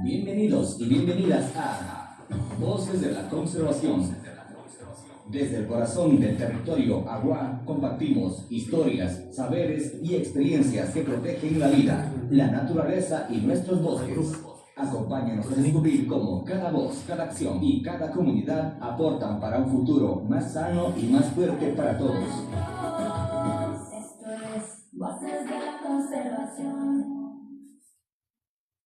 Bienvenidos y bienvenidas a Voces de la Conservación. Desde el corazón del territorio Agua compartimos historias, saberes y experiencias que protegen la vida, la naturaleza y nuestros bosques. Acompáñanos a descubrir cómo cada voz, cada acción y cada comunidad aportan para un futuro más sano y más fuerte para todos. Esto es Voces de la Conservación.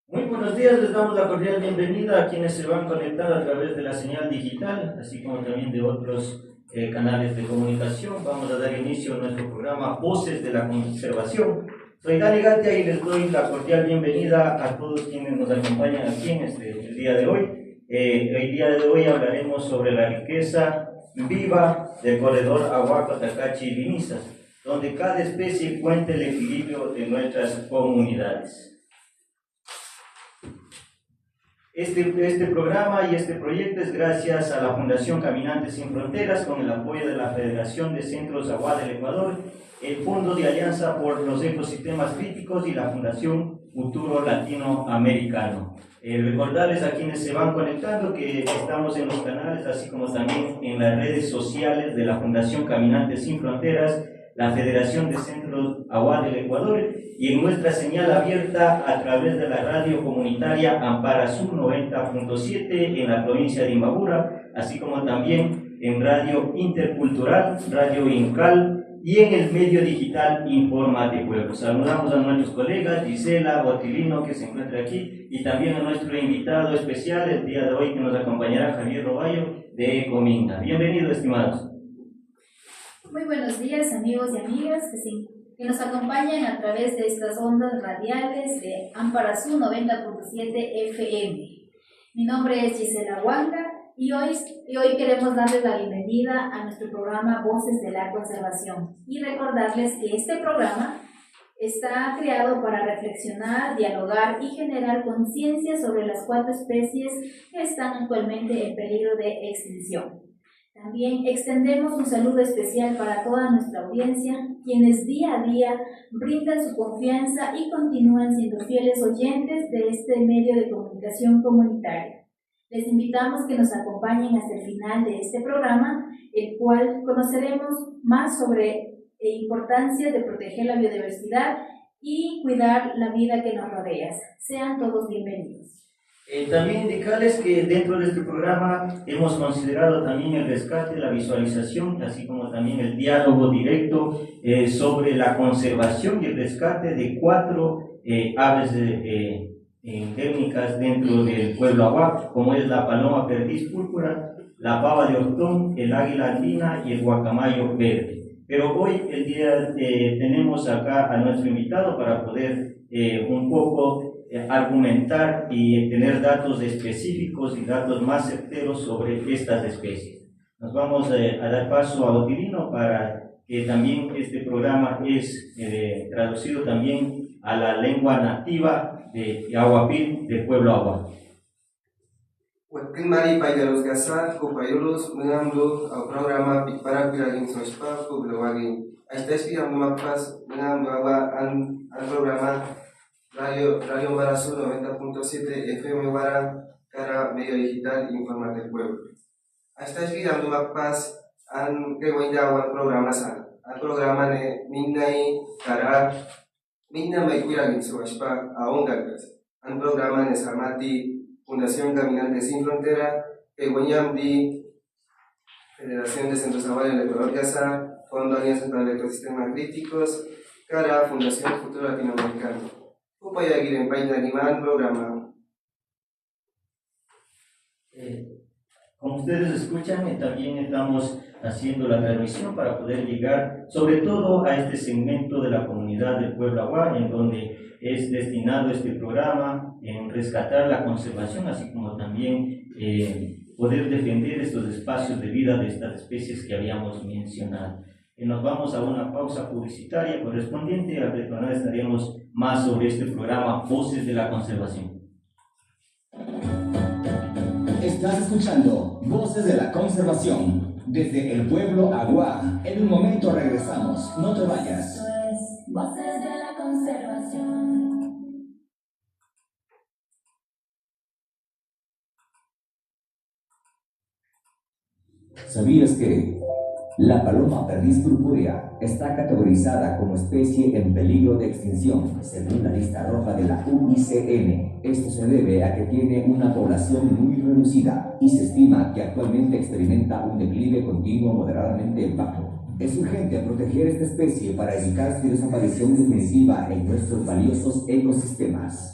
Muy buenos días, les damos la cordial bienvenida a quienes se van conectando a través de la señal digital, así como también de otros canales de comunicación. Vamos a dar inicio a nuestro programa Voces de la Conservación. Soy Dani Gatia y les doy la cordial bienvenida a todos quienes nos acompañan aquí en el día de hoy. El día de hoy hablaremos sobre la riqueza viva del corredor Agua, Cotacachi y Vinizas, donde cada especie cuenta el equilibrio de nuestras comunidades. Este programa y este proyecto es gracias a la Fundación Caminantes Sin Fronteras, con el apoyo de la Federación de Centros Agua del Ecuador, el Fondo de Alianza por los Ecosistemas Críticos y la Fundación Futuro Latinoamericano. Recordarles a quienes se van conectando que estamos en los canales, así como también en las redes sociales de la Fundación Caminantes Sin Fronteras, la Federación de Centros Agua del Ecuador, y en nuestra señal abierta a través de la radio comunitaria Ampara Sur 90.7 en la provincia de Imbabura, así como también en Radio Intercultural, Radio Incal y en el medio digital Informa de Pueblo. Saludamos a nuestros colegas Gisela Botilino, que se encuentra aquí, y también a nuestro invitado especial el día de hoy, que nos acompañará, Javier Roballo de Ecominda. Bienvenidos, estimados. Muy buenos días, amigos y amigas que nos acompañan a través de estas ondas radiales de Ampara Sur 90.7 FM. Mi nombre es Gisela Huanca y hoy queremos darles la bienvenida a nuestro programa Voces de la Conservación y recordarles que este programa está creado para reflexionar, dialogar y generar conciencia sobre las 4 especies que están actualmente en peligro de extinción. También extendemos un saludo especial para toda nuestra audiencia, quienes día a día brindan su confianza y continúan siendo fieles oyentes de este medio de comunicación comunitaria. Les invitamos que nos acompañen hasta el final de este programa, el cual conoceremos más sobre la importancia de proteger la biodiversidad y cuidar la vida que nos rodea. Sean todos bienvenidos. También indicarles que dentro de este programa hemos considerado también el rescate, la visualización, así como también el diálogo directo sobre la conservación y el rescate de 4 aves endémicas dentro del pueblo Agua, como es la paloma perdiz púrpura, la pava de hortón, el águila andina y el guacamayo verde. Pero hoy tenemos acá a nuestro invitado para poder un poco argumentar y tener datos específicos y datos más certeros sobre estas especies. Nos vamos a dar paso a Otilino para que también este programa es traducido también a la lengua nativa de Aguapil, del pueblo Agua. Mari paidalos gasa kupayulus mengambil programa para pilagin sospa publawagi. Esta es yang memapas mengambil an programa Radio Embarazo 90.7 FM Barang, cara medio digital Informa del Pueblo. Hasta es vida memapas an kewaindawan programa san. An programa ne minnai cara minna mai kuiragin suaspa aongagas. An programa ne samati Fundación Caminantes Sin Frontera, kewainam di Federación de Centros Agua del Ecuador Gaza, Fondo de Alianza para los Ecosistemas Críticos, cara Fundación Futuro Latinoamericano. Upaya giring painagiman programa. Como ustedes escuchan, también estamos haciendo la transmisión para poder llegar sobre todo a este segmento de la comunidad del pueblo Agua, en donde es destinado este programa en rescatar la conservación, así como también poder defender estos espacios de vida de estas especies que habíamos mencionado. Nos vamos a una pausa publicitaria correspondiente. Al retornar estaremos más sobre este programa Voces de la Conservación. Estás escuchando Voces de la Conservación desde el pueblo Agua. En un momento regresamos, no te vayas. Esto es Voces de la Conservación. ¿Sabías que la paloma perdiz purpúrea está categorizada como especie en peligro de extinción según la lista roja de la UICN? Esto se debe a que tiene una población muy reducida y se estima que actualmente experimenta un declive continuo moderadamente bajo. Es urgente proteger esta especie para evitar su desaparición definitiva en nuestros valiosos ecosistemas.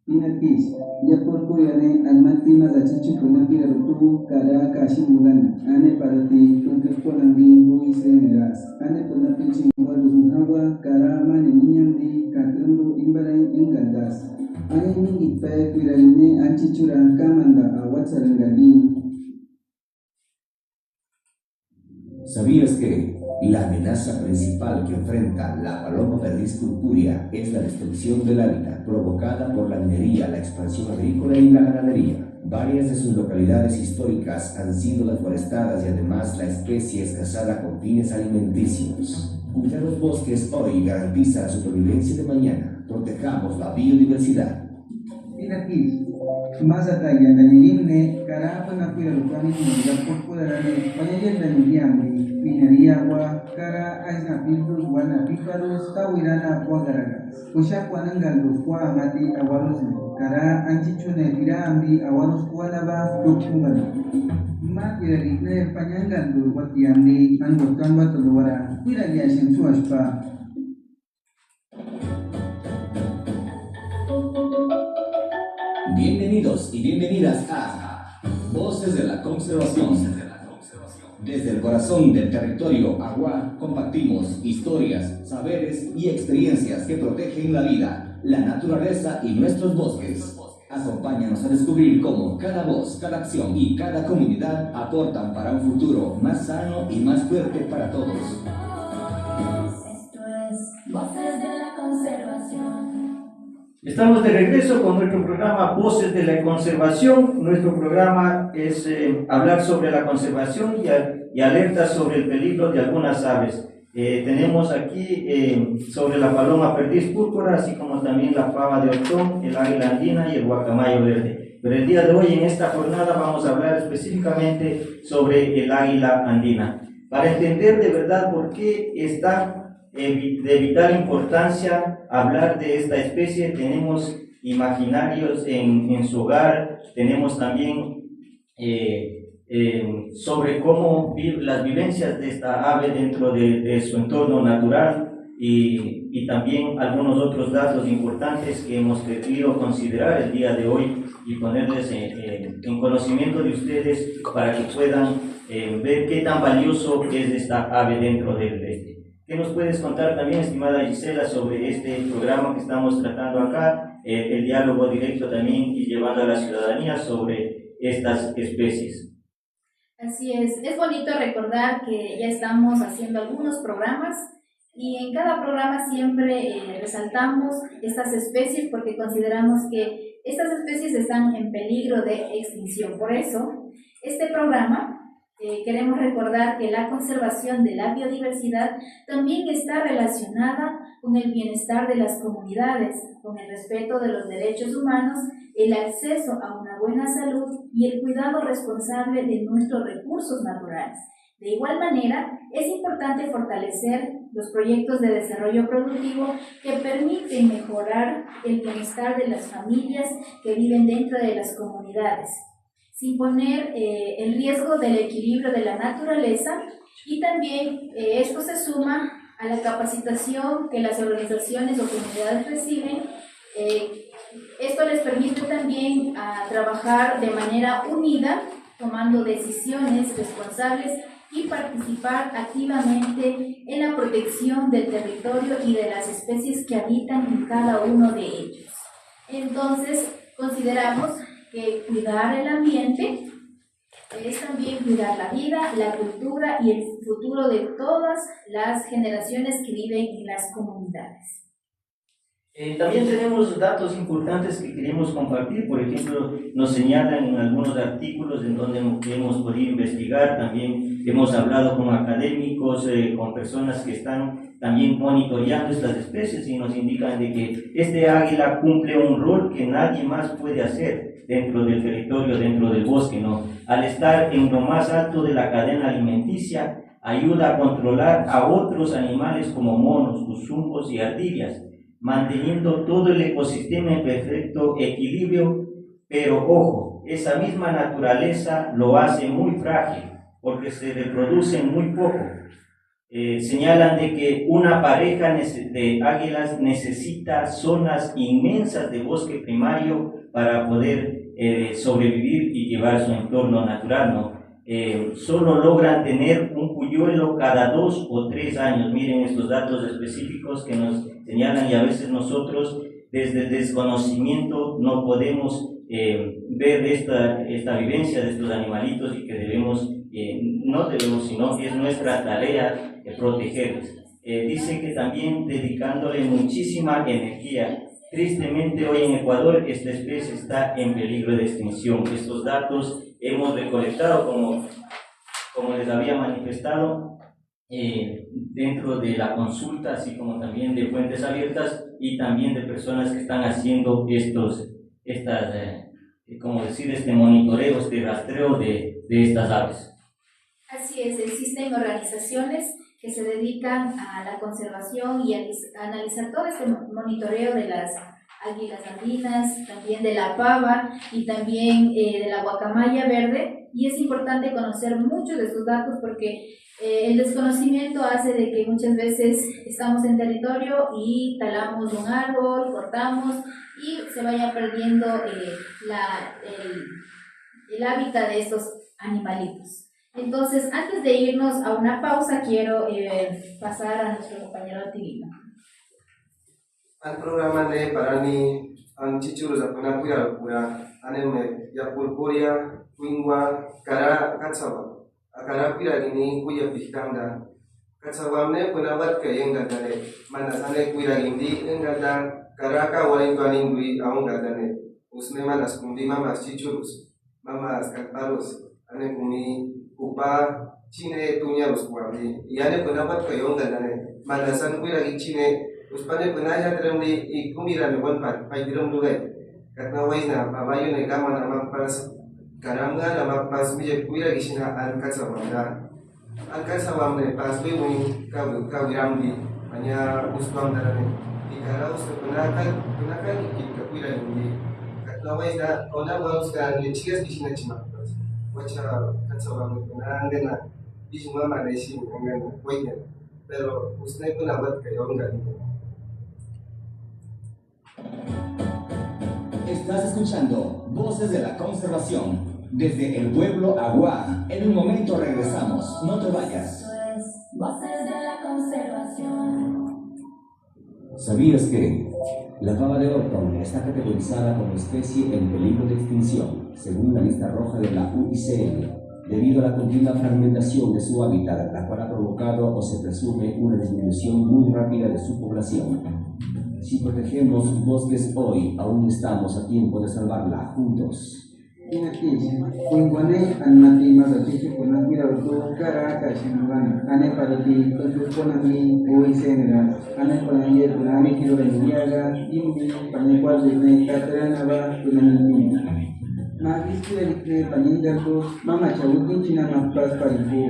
Inatis, ya por cuyane almati mazachichu kunapira rutu kada kashimulan, ane parati tunkeponangi buise neras, ane punapi chingwalu sunhawa kara mane ninyamdi katrundu imbaran ingandas, ane mingi pe pirarine anchichura kamanda awatsarangali. ¿Sabías que la amenaza principal que enfrenta la paloma perdiz purpúrea es la destrucción del hábitat provocada por la minería, la expansión agrícola y la ganadería? Varias de sus localidades históricas han sido deforestadas y además la especie es cazada con fines alimenticios. Cuidar los bosques hoy garantiza la supervivencia de mañana. Protejamos la biodiversidad. Inatis, más ataya danilime kara panapira rupani ya por cuyane panayel daniliamdi. Minería agua cara aisna piltus wana piparus tawirana agua garagas usha kwanangalus kwa amati awalos cara anchichune tira ambi awalos kualaba dokumbal ma piragitne panyangalus wati ambi angotan batuluara piragia sensu aspa. Bienvenidos y bienvenidas a Voces de la Conservación. Desde el corazón del territorio Agua compartimos historias, saberes y experiencias que protegen la vida, la naturaleza y nuestros bosques. Acompáñanos a descubrir cómo cada voz, cada acción y cada comunidad aportan para un futuro más sano y más fuerte para todos. Esto es Voces de la Conservación. Estamos de regreso con nuestro programa Voces de la Conservación. Nuestro programa es hablar sobre la conservación y alertas sobre el peligro de algunas aves. Tenemos aquí sobre la paloma perdiz púrpura, así como también la fava de Ortón, el águila andina y el guacamayo verde. Pero el día de hoy, en esta jornada, vamos a hablar específicamente sobre el águila andina. Para entender de verdad por qué está de vital importancia hablar de esta especie, tenemos imaginarios en su hogar, tenemos también sobre cómo las vivencias de esta ave dentro de su entorno natural y también algunos otros datos importantes que hemos querido considerar el día de hoy y ponerles en conocimiento de ustedes para que puedan ver qué tan valioso es esta ave dentro del este. ¿Qué nos puedes contar también, estimada Gisela, sobre este programa que estamos tratando acá, el diálogo directo también y llevando a la ciudadanía sobre estas especies? Así es bonito recordar que ya estamos haciendo algunos programas y en cada programa siempre resaltamos estas especies porque consideramos que estas especies están en peligro de extinción. Por eso, este programa queremos recordar que la conservación de la biodiversidad también está relacionada con el bienestar de las comunidades, con el respeto de los derechos humanos, el acceso a una buena salud y el cuidado responsable de nuestros recursos naturales. De igual manera, es importante fortalecer los proyectos de desarrollo productivo que permiten mejorar el bienestar de las familias que viven dentro de las comunidades, sin poner en riesgo del equilibrio de la naturaleza, y también esto se suma a la capacitación que las organizaciones o comunidades reciben. Esto les permite también trabajar de manera unida, tomando decisiones responsables y participar activamente en la protección del territorio y de las especies que habitan en cada uno de ellos. Entonces, consideramos que cuidar el ambiente es también cuidar la vida, la cultura y el futuro de todas las generaciones que viven en las comunidades. También tenemos datos importantes que queremos compartir. Por ejemplo, nos señalan en algunos artículos en donde hemos podido investigar. También hemos hablado con académicos, con personas que están también monitoreando estas especies y nos indican de que este águila cumple un rol que nadie más puede hacer dentro del territorio, dentro del bosque, ¿no? Al estar en lo más alto de la cadena alimenticia, ayuda a controlar a otros animales como monos, cuzumbos y ardillas, manteniendo todo el ecosistema en perfecto equilibrio, pero ojo, esa misma naturaleza lo hace muy frágil, porque se reproducen muy poco. Señalan de que una pareja de águilas necesita zonas inmensas de bosque primario para poder sobrevivir y llevar su entorno natural, ¿no? Solo logran tener un polluelo cada 2 o 3 años. Miren estos datos específicos que nos señalan, y a veces nosotros desde el desconocimiento no podemos ver esta vivencia de estos animalitos y que debemos, no debemos, sino que es nuestra tarea protegerlos. Dice que también dedicándole muchísima energía. Tristemente hoy en Ecuador esta especie está en peligro de extinción. Estos datos hemos recolectado, como les había manifestado, dentro de la consulta, así como también de fuentes abiertas y también de personas que están haciendo este monitoreo, este rastreo de estas aves. Así es, existen organizaciones que se dedican a la conservación y a analizar todo este monitoreo de las águilas andinas, también de la pava y también de la guacamaya verde, y es importante conocer muchos de estos datos porque el desconocimiento hace de que muchas veces estamos en territorio y talamos un árbol, cortamos y se vaya perdiendo el hábitat de estos animalitos. Entonces, antes de irnos a una pausa, quiero pasar a nuestro compañero Tivino. Al programa de Parani, ang chichuru sa panapuya pura, aneme ya purpuria, wingwa, kara katsawa. Akara pira gini kuya pistamda. Katsawa ne punabat ke yang gadane. Manasane kuya gindi engada karaka warin tuanin dui aung gadane. Usme manas kundi mamas chichurus, mamas katparus, ane kumi upa chine tunya los kuami. Iane punabat ke yang gadane. Manasan kuya gini chine uspane penaya teremdi ikumira ne wanpat pai direm dugai katna waina babayu ne kama na mapas karanga na mapas mije kuira gisina alkasa wanda alkasa wamne pas we muni ka wiramdi hanya uspam darane ikara us penakan ikit ka kuira ni katna waina ona waus ka ne chigas gisina chima wacha katsa wamne penanga na bisuma manesi ngana waina pero usne penabat ka yonga. Estás escuchando Voces de la Conservación desde el pueblo Agua. En un momento regresamos, no te vayas. Esto es Voces de la Conservación. ¿Sabías que la pava de Orton está categorizada como especie en peligro de extinción, según la lista roja de la UICN, debido a la continua fragmentación de su hábitat, la cual ha provocado o se presume una disminución muy rápida de su población? Si protegemos sus bosques hoy, aún estamos a tiempo de salvarla juntos. Inatis, kuingwane anmati masachichi kunagira utu kara kashinugan, ane parati konami uisenera, ane panayer kunami kilo bendiaga, imbi panekwal dine katranaba kunami. Magis kire panindaku mama chawutin china mapas paribu.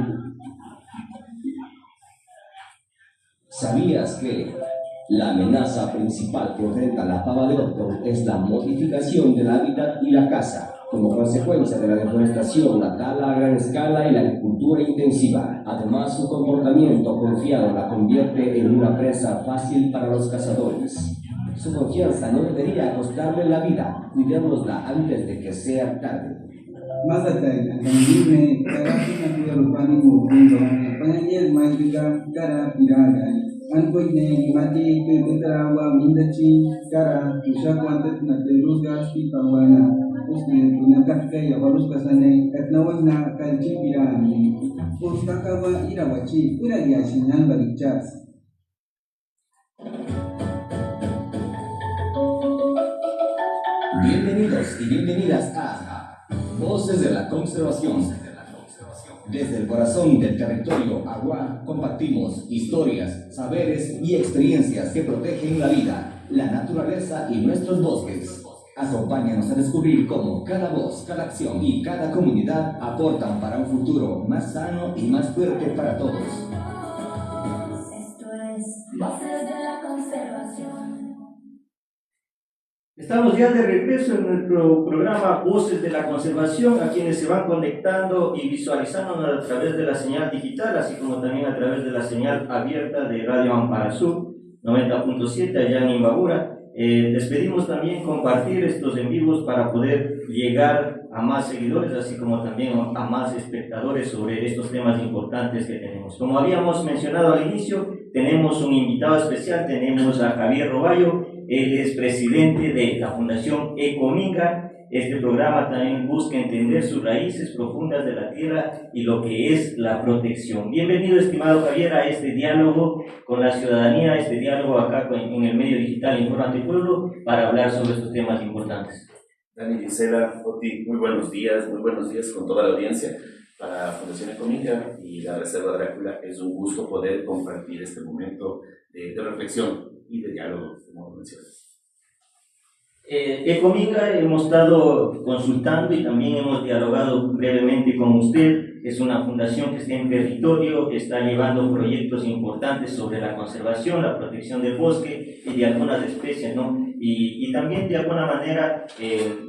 ¿Sabías que la amenaza principal que enfrenta la pava de Orton es la modificación del hábitat y la caza, como consecuencia de la deforestación, la tala a gran escala y la agricultura intensiva? Además, su comportamiento confiado la convierte en una presa fácil para los cazadores. Su confianza no debería costarle la vida. Cuidémosla antes de que sea tarde. Más atrás, anime, kara pinapuya rupani mukundo, panayel maikuga kara piraga. Ankoine mati kutarawa mindachi kara ushakwante naterusga pipawana usne tunakaka ya waruska sane katnawna kalchi pirani ustakawa irawachi irayashi nambarichas. Bienvenidos y bienvenidas a Voces de la Conservación. Desde el corazón del territorio Agua compartimos historias, saberes y experiencias que protegen la vida, la naturaleza y nuestros bosques. Acompáñanos a descubrir cómo cada voz, cada acción y cada comunidad aportan para un futuro más sano y más fuerte para todos. Esto es Voces de la Conservación. Estamos ya de regreso en nuestro programa Voces de la Conservación, a quienes se van conectando y visualizando a través de la señal digital, así como también a través de la señal abierta de Radio Amparasú 90.7 allá en Imbabura. Les pedimos también compartir estos en vivos para poder llegar a más seguidores, así como también a más espectadores sobre estos temas importantes que tenemos. Como habíamos mencionado al inicio, tenemos un invitado especial, tenemos a Javier Roballo. Él es presidente de la Fundación Ecominga. Este programa también busca entender sus raíces profundas de la tierra y lo que es la protección. Bienvenido, estimado Javier, a este diálogo con la ciudadanía, este diálogo acá en el medio digital Infórmate Pueblo, para hablar sobre estos temas importantes. Dani, Gisela, Oti, muy buenos días con toda la audiencia. Para Fundación Ecominga y la Reserva Drácula es un gusto poder compartir este momento de reflexión y de diálogo, como mencionas. Ecominga hemos estado consultando y también hemos dialogado brevemente con usted. Es una fundación que está en territorio, que está llevando proyectos importantes sobre la conservación, la protección del bosque y de algunas especies, ¿no? Y también de alguna manera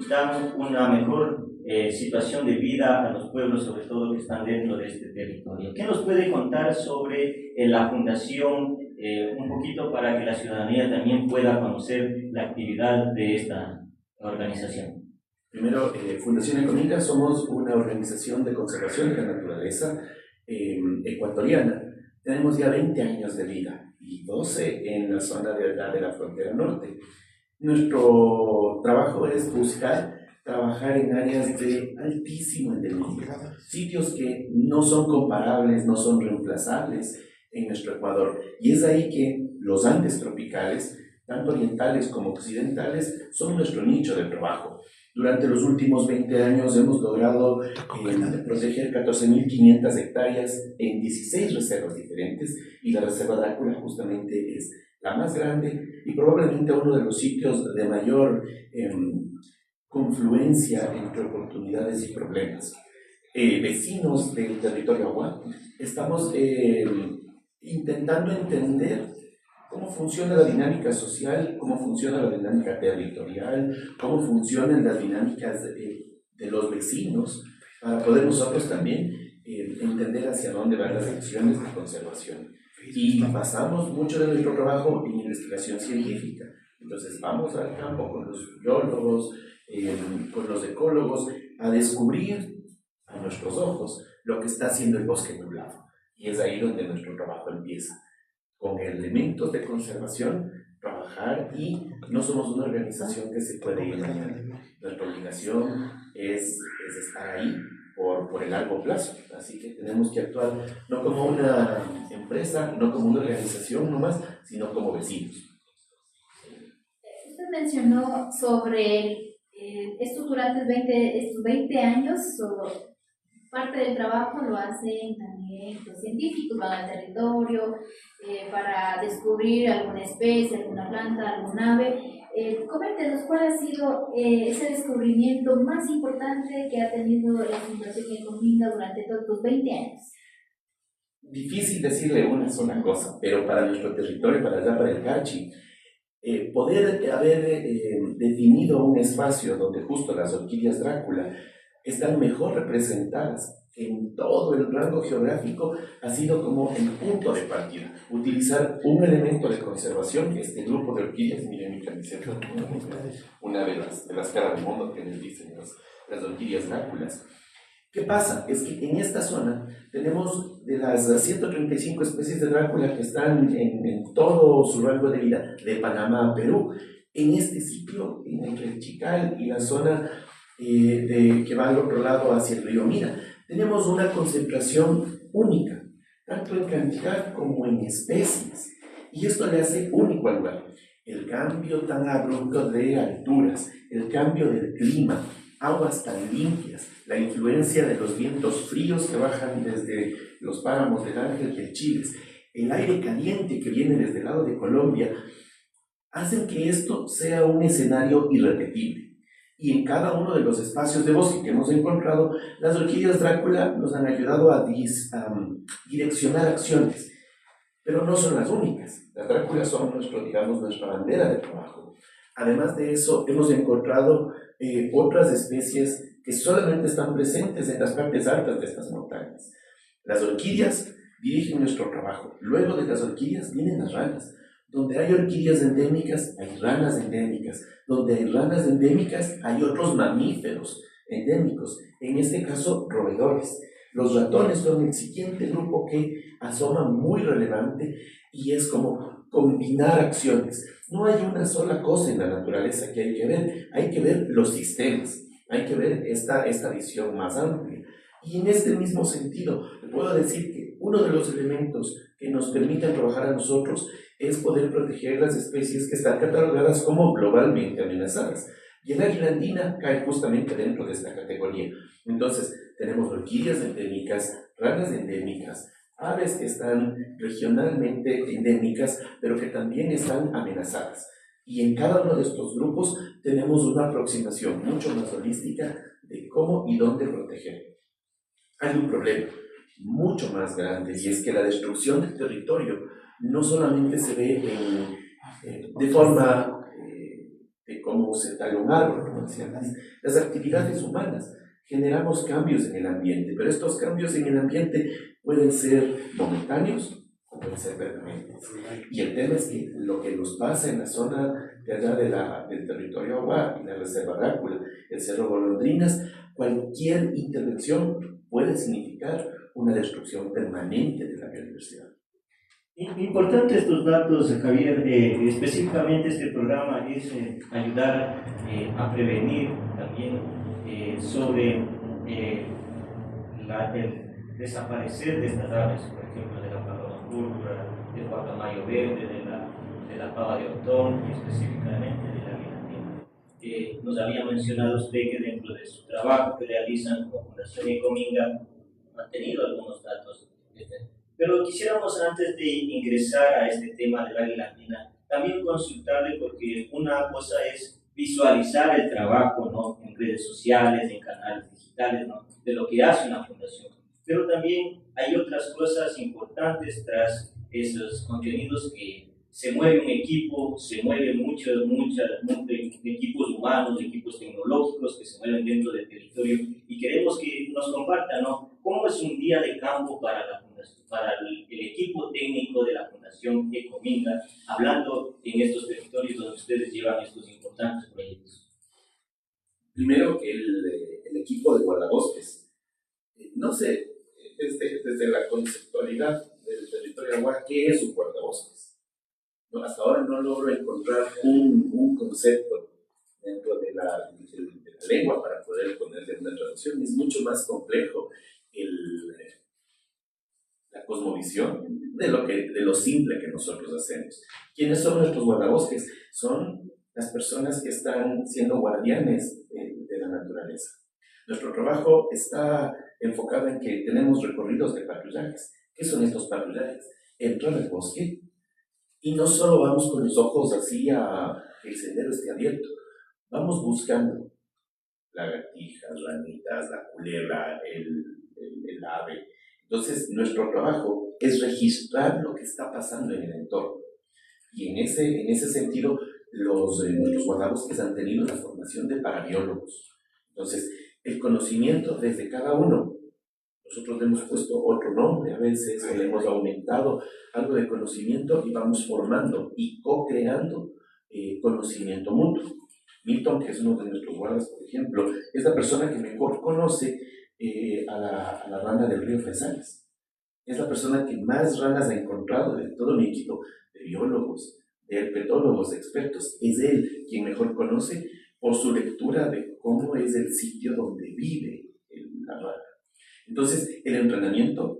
dan una mejor situación de vida a los pueblos, sobre todo que están dentro de este territorio. ¿Qué nos puede contar sobre la fundación, un poquito para que la ciudadanía también pueda conocer la actividad de esta organización? Primero, Fundación Ecominga somos una organización de conservación de la naturaleza ecuatoriana. Tenemos ya 20 años de vida y 12 en la zona de la frontera norte. Nuestro trabajo es buscar trabajar en áreas de altísimo endemismo, sitios que no son comparables, no son reemplazables en nuestro Ecuador. Y es ahí que los Andes tropicales, tanto orientales como occidentales, son nuestro nicho de trabajo. Durante los últimos 20 años hemos logrado proteger 14.500 hectáreas en 16 reservas diferentes, y la Reserva Drácula justamente es la más grande y probablemente uno de los sitios de mayor confluencia entre oportunidades y problemas. Vecinos del territorio Agua, estamos intentando entender cómo funciona la dinámica social, cómo funciona la dinámica territorial, cómo funcionan las dinámicas de los vecinos, para poder nosotros también entender hacia dónde van las acciones de conservación. Y basamos mucho de nuestro trabajo en investigación científica. Entonces vamos al campo con los biólogos, con los ecólogos, a descubrir a nuestros ojos lo que está haciendo el bosque nublado. Y es ahí donde nuestro trabajo empieza, con elementos de conservación, trabajar, y no somos una organización que se puede ir mañana. Nuestra obligación es estar ahí por el largo plazo, así que tenemos que actuar no como una empresa, no como una organización nomás, sino como vecinos. Usted mencionó sobre estos durante estos 20 años, parte del trabajo lo hacen también los científicos, van al territorio para descubrir alguna especie, alguna planta, algún ave. Coméntenos cuál ha sido ese descubrimiento más importante que ha tenido la Fundación Ecominga durante todos estos 20 años. Difícil decirle una sola cosa, pero para nuestro territorio, para allá, para el Carchi, poder haber definido un espacio donde justo las orquídeas Drácula están mejor representadas en todo el rango geográfico, ha sido como el punto de partida. Utilizar un elemento de conservación, este grupo de orquídeas, miren mi camiseta, una de las caras del mundo que les dicen las orquídeas Dráculas. ¿Qué pasa? Es que en esta zona tenemos de las 135 especies de Drácula que están en todo su rango de vida, de Panamá a Perú. En este sitio, entre el Chical y la zona que va al otro lado hacia el río Mira, tenemos una concentración única, tanto en cantidad como en especies, y esto le hace único al lugar. el cambio tan abrupto de alturas, el cambio del clima, aguas tan limpias, la influencia de los vientos fríos que bajan desde los páramos del Ángel y el Chiles, el aire caliente que viene desde el lado de Colombia, hacen que esto sea un escenario irrepetible. Y en cada uno de los espacios de bosque que hemos encontrado, las orquídeas Drácula nos han ayudado a direccionar acciones. Pero no son las únicas. Las Dráculas son nuestra bandera de trabajo. Además de eso, hemos encontrado otras especies que solamente están presentes en las partes altas de estas montañas. Las orquídeas dirigen nuestro trabajo. Luego de las orquídeas vienen las ranas. Donde hay orquídeas endémicas, hay ranas endémicas. Donde hay ranas endémicas, hay otros mamíferos endémicos. En este caso, roedores. Los ratones son el siguiente grupo que asoma muy relevante y es como combinar acciones. No hay una sola cosa en la naturaleza que hay que ver los sistemas, hay que ver esta visión más amplia. Y en este mismo sentido, puedo decir que uno de los elementos que nos permiten trabajar a nosotros es poder proteger las especies que están catalogadas como globalmente amenazadas. Y el águila andina cae justamente dentro de esta categoría. Entonces, tenemos orquídeas endémicas, ranas endémicas, aves que están regionalmente endémicas, pero que también están amenazadas. Y en cada uno de estos grupos tenemos una aproximación mucho más holística de cómo y dónde proteger. Hay un problema mucho más grande y es que la destrucción del territorio no solamente se ve de forma de cómo se tala un árbol, como decía antes. Las actividades humanas generamos cambios en el ambiente, pero estos cambios en el ambiente pueden ser momentáneos o pueden ser permanentes. Y el tema es que lo que nos pasa en la zona de allá del territorio Aguá y la reserva Drácula, el Cerro Golondrinas, cualquier intervención puede significar una destrucción permanente de la biodiversidad. Importante estos datos, Javier. Específicamente este programa es ayudar a prevenir también sobre el desaparecer de estas aves, por ejemplo, de la paloma púrpura, del guacamayo verde, de la pava de Otón y específicamente de la guirnalina. Nos había mencionado usted que dentro de su trabajo que realizan con Fundación Ecominga han tenido algunos datos. Pero quisiéramos, antes de ingresar a este tema de la águila andina, también consultarle, porque una cosa es visualizar el trabajo, ¿no?, en redes sociales, en canales digitales, ¿no?, de lo que hace una fundación. Pero también hay otras cosas importantes tras esos contenidos, que se mueve un equipo, se mueven muchos equipos humanos, equipos tecnológicos que se mueven dentro del territorio, y queremos que nos compartan, ¿no?, cómo es un día de campo para el equipo técnico de la Fundación Ecominga, hablando en estos territorios donde ustedes llevan estos importantes proyectos. Primero, el equipo de guardabosques. No sé, desde la conceptualidad del territorio Aguá, ¿qué es un guardabosques? No, hasta ahora no logro encontrar un concepto dentro de la lengua para poder ponerle una traducción. Es mucho más complejo la cosmovisión de lo simple que nosotros hacemos. ¿Quiénes son nuestros guardabosques? Son las personas que están siendo guardianes de la naturaleza. Nuestro trabajo está enfocado en que tenemos recorridos de patrullajes. ¿Qué son estos patrullajes? Entrar al bosque y no solo vamos con los ojos así a que el sendero esté abierto, vamos buscando lagartijas, ranitas, la culebra, el ave. Entonces, nuestro trabajo es registrar lo que está pasando en el entorno. Y en ese sentido, nuestros guardabosques han tenido la formación de parabiólogos. Entonces, el conocimiento desde cada uno, nosotros le hemos puesto otro nombre a veces, o le hemos aumentado algo de conocimiento y vamos formando y co-creando conocimiento mutuo. Milton, que es uno de nuestros guardas, por ejemplo, es la persona que mejor conoce a la rana del río Fresales. Es la persona que más ranas ha encontrado de todo mi equipo de biólogos, de herpetólogos, de expertos. Es él quien mejor conoce por su lectura de cómo es el sitio donde vive la rana. Entonces, el entrenamiento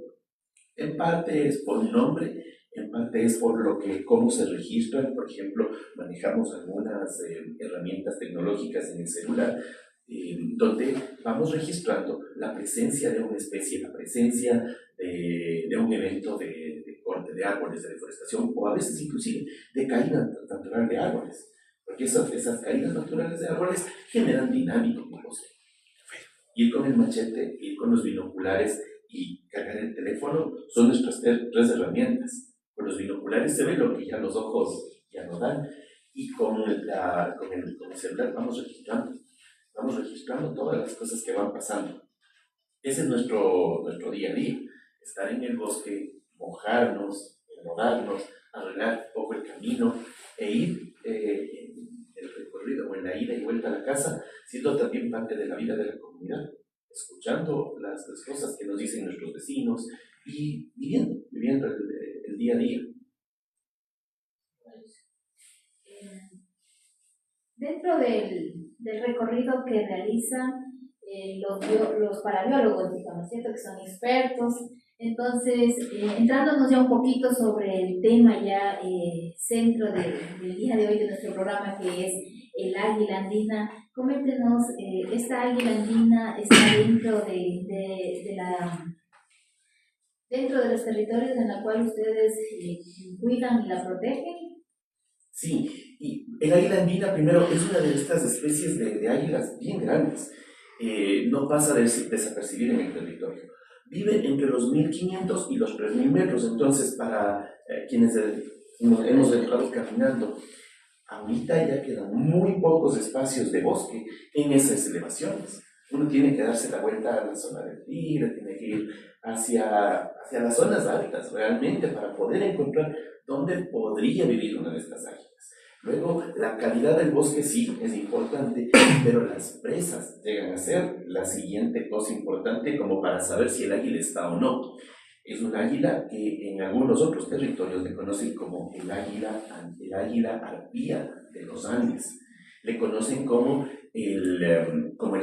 en parte es por un nombre, en parte es por cómo se registran. Por ejemplo, manejamos algunas herramientas tecnológicas en el celular, donde vamos registrando la presencia de una especie, la presencia de un evento de corte de árboles, de deforestación, o a veces inclusive de caída natural de árboles, porque esas caídas naturales de árboles generan dinámico en el bosque. Ir con el machete, ir con los binoculares y cargar el teléfono son nuestras tres herramientas. Con los binoculares se ve lo que ya los ojos ya no dan, y con el celular vamos registrando todas las cosas que van pasando. Ese es nuestro día a día, estar en el bosque, mojarnos, enlodarnos, arreglar un poco el camino e ir en el recorrido o en la ida y vuelta a la casa, siendo también parte de la vida de la comunidad, escuchando las cosas que nos dicen nuestros vecinos y viviendo el día a día. Dentro del recorrido que realizan los parabiólogos, digamos, ¿cierto? Que son expertos. Entonces, entrándonos ya un poquito sobre el tema ya centro del día de hoy de nuestro programa, que es el águila andina, coméntenos, ¿esta águila andina está dentro de los territorios en los cuales ustedes cuidan y la protegen? Sí, y el águila andina, primero, es una de estas especies de águilas bien grandes. No pasa desapercibida en el territorio. Vive entre los 1500 y los 3000 metros. Entonces, para quienes hemos entrado caminando, ahorita ya quedan muy pocos espacios de bosque en esas elevaciones. Uno tiene que darse la vuelta a la zona del Tigre, tiene que ir hacia las zonas altas realmente para poder encontrar dónde podría vivir una de estas águilas. Luego, la calidad del bosque sí es importante, pero las presas llegan a ser la siguiente cosa importante como para saber si el águila está o no. Es un águila que en algunos otros territorios le conocen como el águila arpía de los Andes. Le conocen como el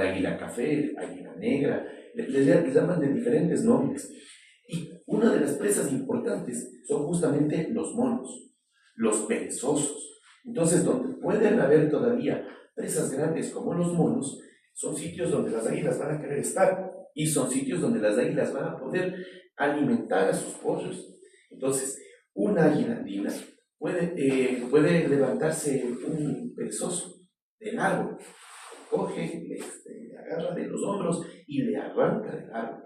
águila café, el águila negra, les llaman de diferentes nombres. Y una de las presas importantes son justamente los monos, los perezosos. Entonces, donde pueden haber todavía presas grandes como los monos, son sitios donde las águilas van a querer estar, y son sitios donde las águilas van a poder alimentar a sus pollos. Entonces, un águila andina puede levantarse un perezoso del árbol, coge, le agarra de los hombros y le arranca del árbol.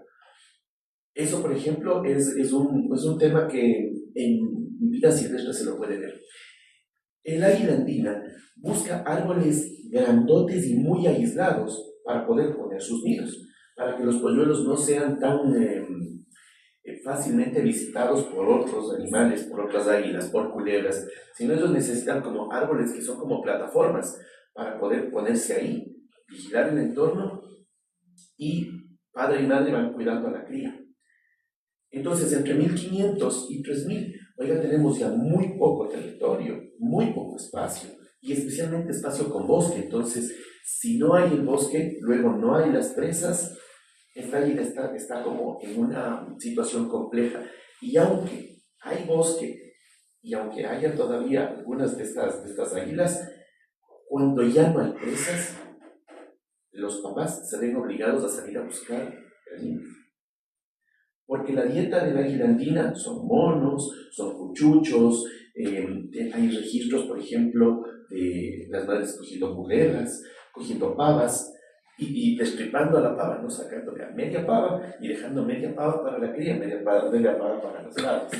Eso, por ejemplo, es un tema que en vida silvestre se lo puede ver. El águila andina busca árboles grandotes y muy aislados para poder poner sus nidos, para que los polluelos no sean tan fácilmente visitados por otros animales, por otras águilas, por culebras, sino ellos necesitan como árboles que son como plataformas para poder ponerse ahí, vigilar el entorno, y padre y madre van cuidando a la cría. Entonces, entre 1500 y 3000, oiga, tenemos ya muy poco territorio, muy poco espacio, y especialmente espacio con bosque. Entonces, si no hay el bosque, luego no hay las presas, esta águila está como en una situación compleja. Y aunque hay bosque, y aunque haya todavía algunas de estas águilas, cuando ya no hay presas, los papás se ven obligados a salir a buscar gallinas. Porque la dieta de la águila andina son monos, son cuchuchos, hay registros, por ejemplo, de las madres cogiendo culebras, cogiendo pavas y destripando a la pava, ¿no? Sacándole a media pava y dejando media pava para la cría, media pava para las aves.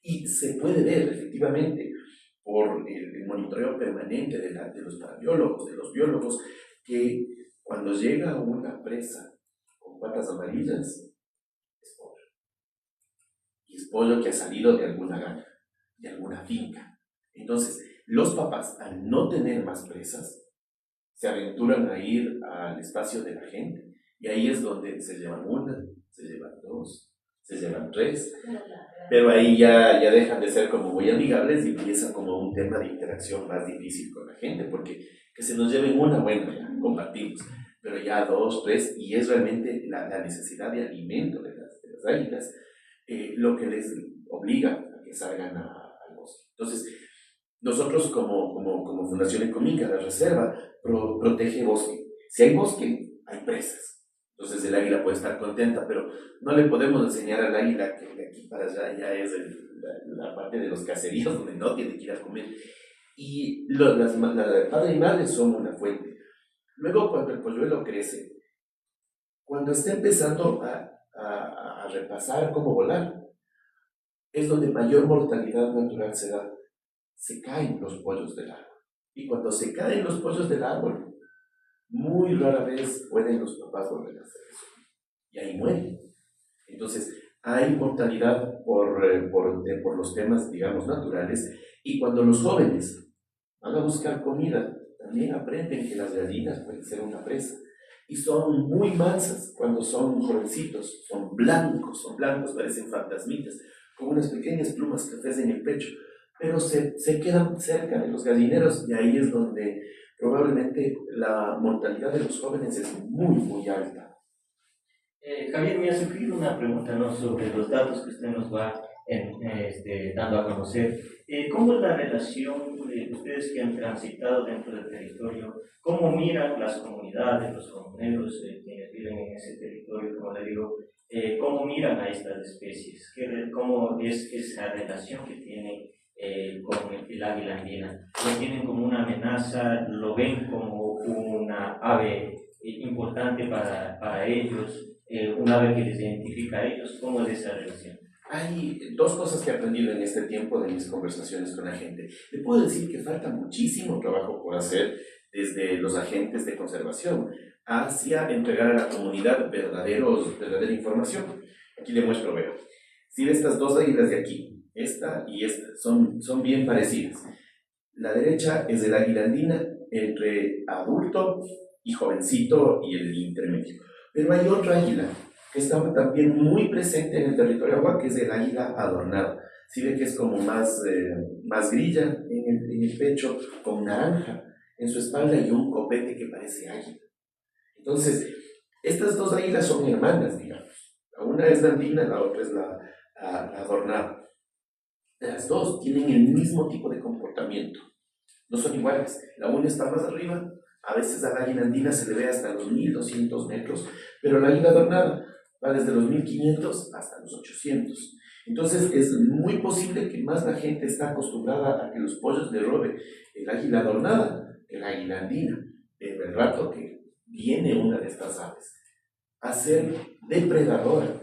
Y se puede ver efectivamente por el monitoreo permanente de los parabiólogos, de los biólogos, que cuando llega una presa con patas amarillas, es pollo que ha salido de alguna granja, de alguna finca. Entonces, los papás, al no tener más presas, se aventuran a ir al espacio de la gente, y ahí es donde se llevan una, se llevan dos, se llevan tres, pero ahí ya dejan de ser como muy amigables y empieza como un tema de interacción más difícil con la gente, porque que se nos lleven una, bueno, ya compartimos, pero ya dos, tres, y es realmente la necesidad de alimento de las águilas lo que les obliga a que salgan al bosque. Entonces, nosotros como Fundación Ecomica, la reserva protege bosque. Si hay bosque, hay presas. Entonces el águila puede estar contenta, pero no le podemos enseñar al águila que de aquí para allá ya es la parte de los caseríos donde no tiene que ir a comer. Y la padre y madre son una fuente. Luego, cuando el polluelo crece, cuando está empezando a repasar cómo volar, es donde mayor mortalidad natural se da. Se caen los pollos del árbol. Y cuando se caen los pollos del árbol, muy rara vez pueden los papás volver a hacer eso. Y ahí mueren. Entonces, hay mortalidad por los temas, digamos, naturales. Y cuando los jóvenes van a buscar comida, también aprenden que las gallinas pueden ser una presa. Y son muy mansas cuando son jovencitos, son blancos, parecen fantasmitas, con unas pequeñas plumas cafés en el pecho, pero se quedan cerca de los gallineros y ahí es donde probablemente la mortalidad de los jóvenes es muy, muy alta. Javier, me ha surgido una pregunta, ¿no?, sobre los datos que usted nos va dando a conocer. ¿Cómo es la relación de ustedes que han transitado dentro del territorio? ¿Cómo miran las comunidades, los comuneros quienes viven en ese territorio, como le digo? ¿Cómo miran a estas especies? ¿Cómo es esa relación que tienen con el águila andina? ¿Lo tienen como una amenaza? ¿Lo ven como una ave importante para ellos? ¿Un ave que les identifica a ellos? ¿Cómo es esa relación? Hay dos cosas que he aprendido en este tiempo de mis conversaciones con la gente. Le puedo decir que falta muchísimo trabajo por hacer desde los agentes de conservación hacia entregar a la comunidad verdadera información. Aquí le muestro, veo. Si ve estas dos águilas de aquí, esta y esta, son bien parecidas. La derecha es el águila andina entre adulto y jovencito y el intermedio. Pero hay otra águila que está también muy presente en el territorio agua, que es el águila adornada. Si ve que es como más grilla en el pecho, con naranja en su espalda y un copete que parece águila. Entonces, estas dos águilas son hermanas, digamos. Una es la andina, la otra es la adornada. Las dos tienen el mismo tipo de comportamiento. No son iguales. La una está más arriba. A veces a la águila andina se le ve hasta los 1200 metros, pero la águila adornada va desde los 1500 hasta los 800. Entonces es muy posible que más la gente está acostumbrada a que los pollos le robe el águila adornada que el águila andina. En el rato que viene una de estas aves a ser depredadora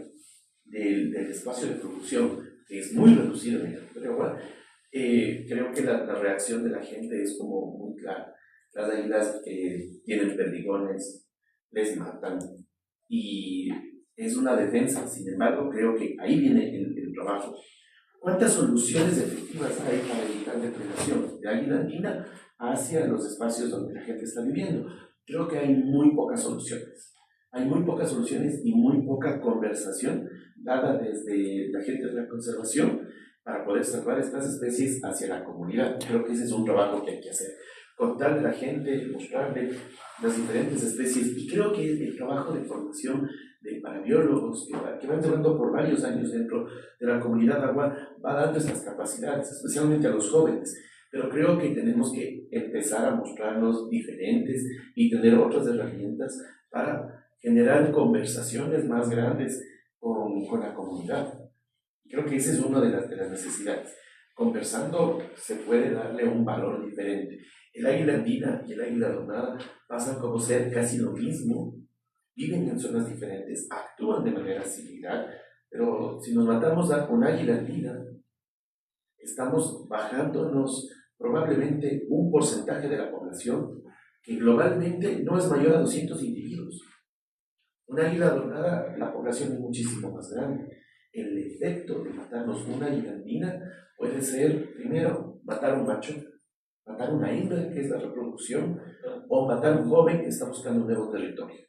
del espacio de producción, que es muy reducido en el territorio agua, creo que la reacción de la gente es como muy clara. Las águilas tienen perdigones, les matan y es una defensa. Sin embargo, creo que ahí viene el trabajo. ¿Cuántas soluciones efectivas hay para evitar depredación de águila andina hacia los espacios donde la gente está viviendo? Creo que hay muy pocas soluciones. Hay muy pocas soluciones y muy poca conversación dada desde la gente de la conservación para poder salvar estas especies hacia la comunidad. Creo que ese es un trabajo que hay que hacer. Contarle a la gente, mostrarle las diferentes especies. Y creo que el trabajo de formación de parabiólogos que van llevando por varios años dentro de la comunidad agua va dando estas capacidades, especialmente a los jóvenes. Pero creo que tenemos que empezar a mostrarnos diferentes y tener otras herramientas para generar conversaciones más grandes con la comunidad. Creo que esa es una de las necesidades. Conversando se puede darle un valor diferente. El águila andina y el águila adornada pasan como ser casi lo mismo, viven en zonas diferentes, actúan de manera similar, pero si nos matamos a un águila andina, estamos bajándonos probablemente un porcentaje de la población que globalmente no es mayor a 200 individuos. Un águila adornada, la población es muchísimo más grande. El efecto de matarnos una águila andina puede ser, primero, matar un macho, matar una hembra, que es la reproducción, o matar un joven que está buscando un nuevo territorio.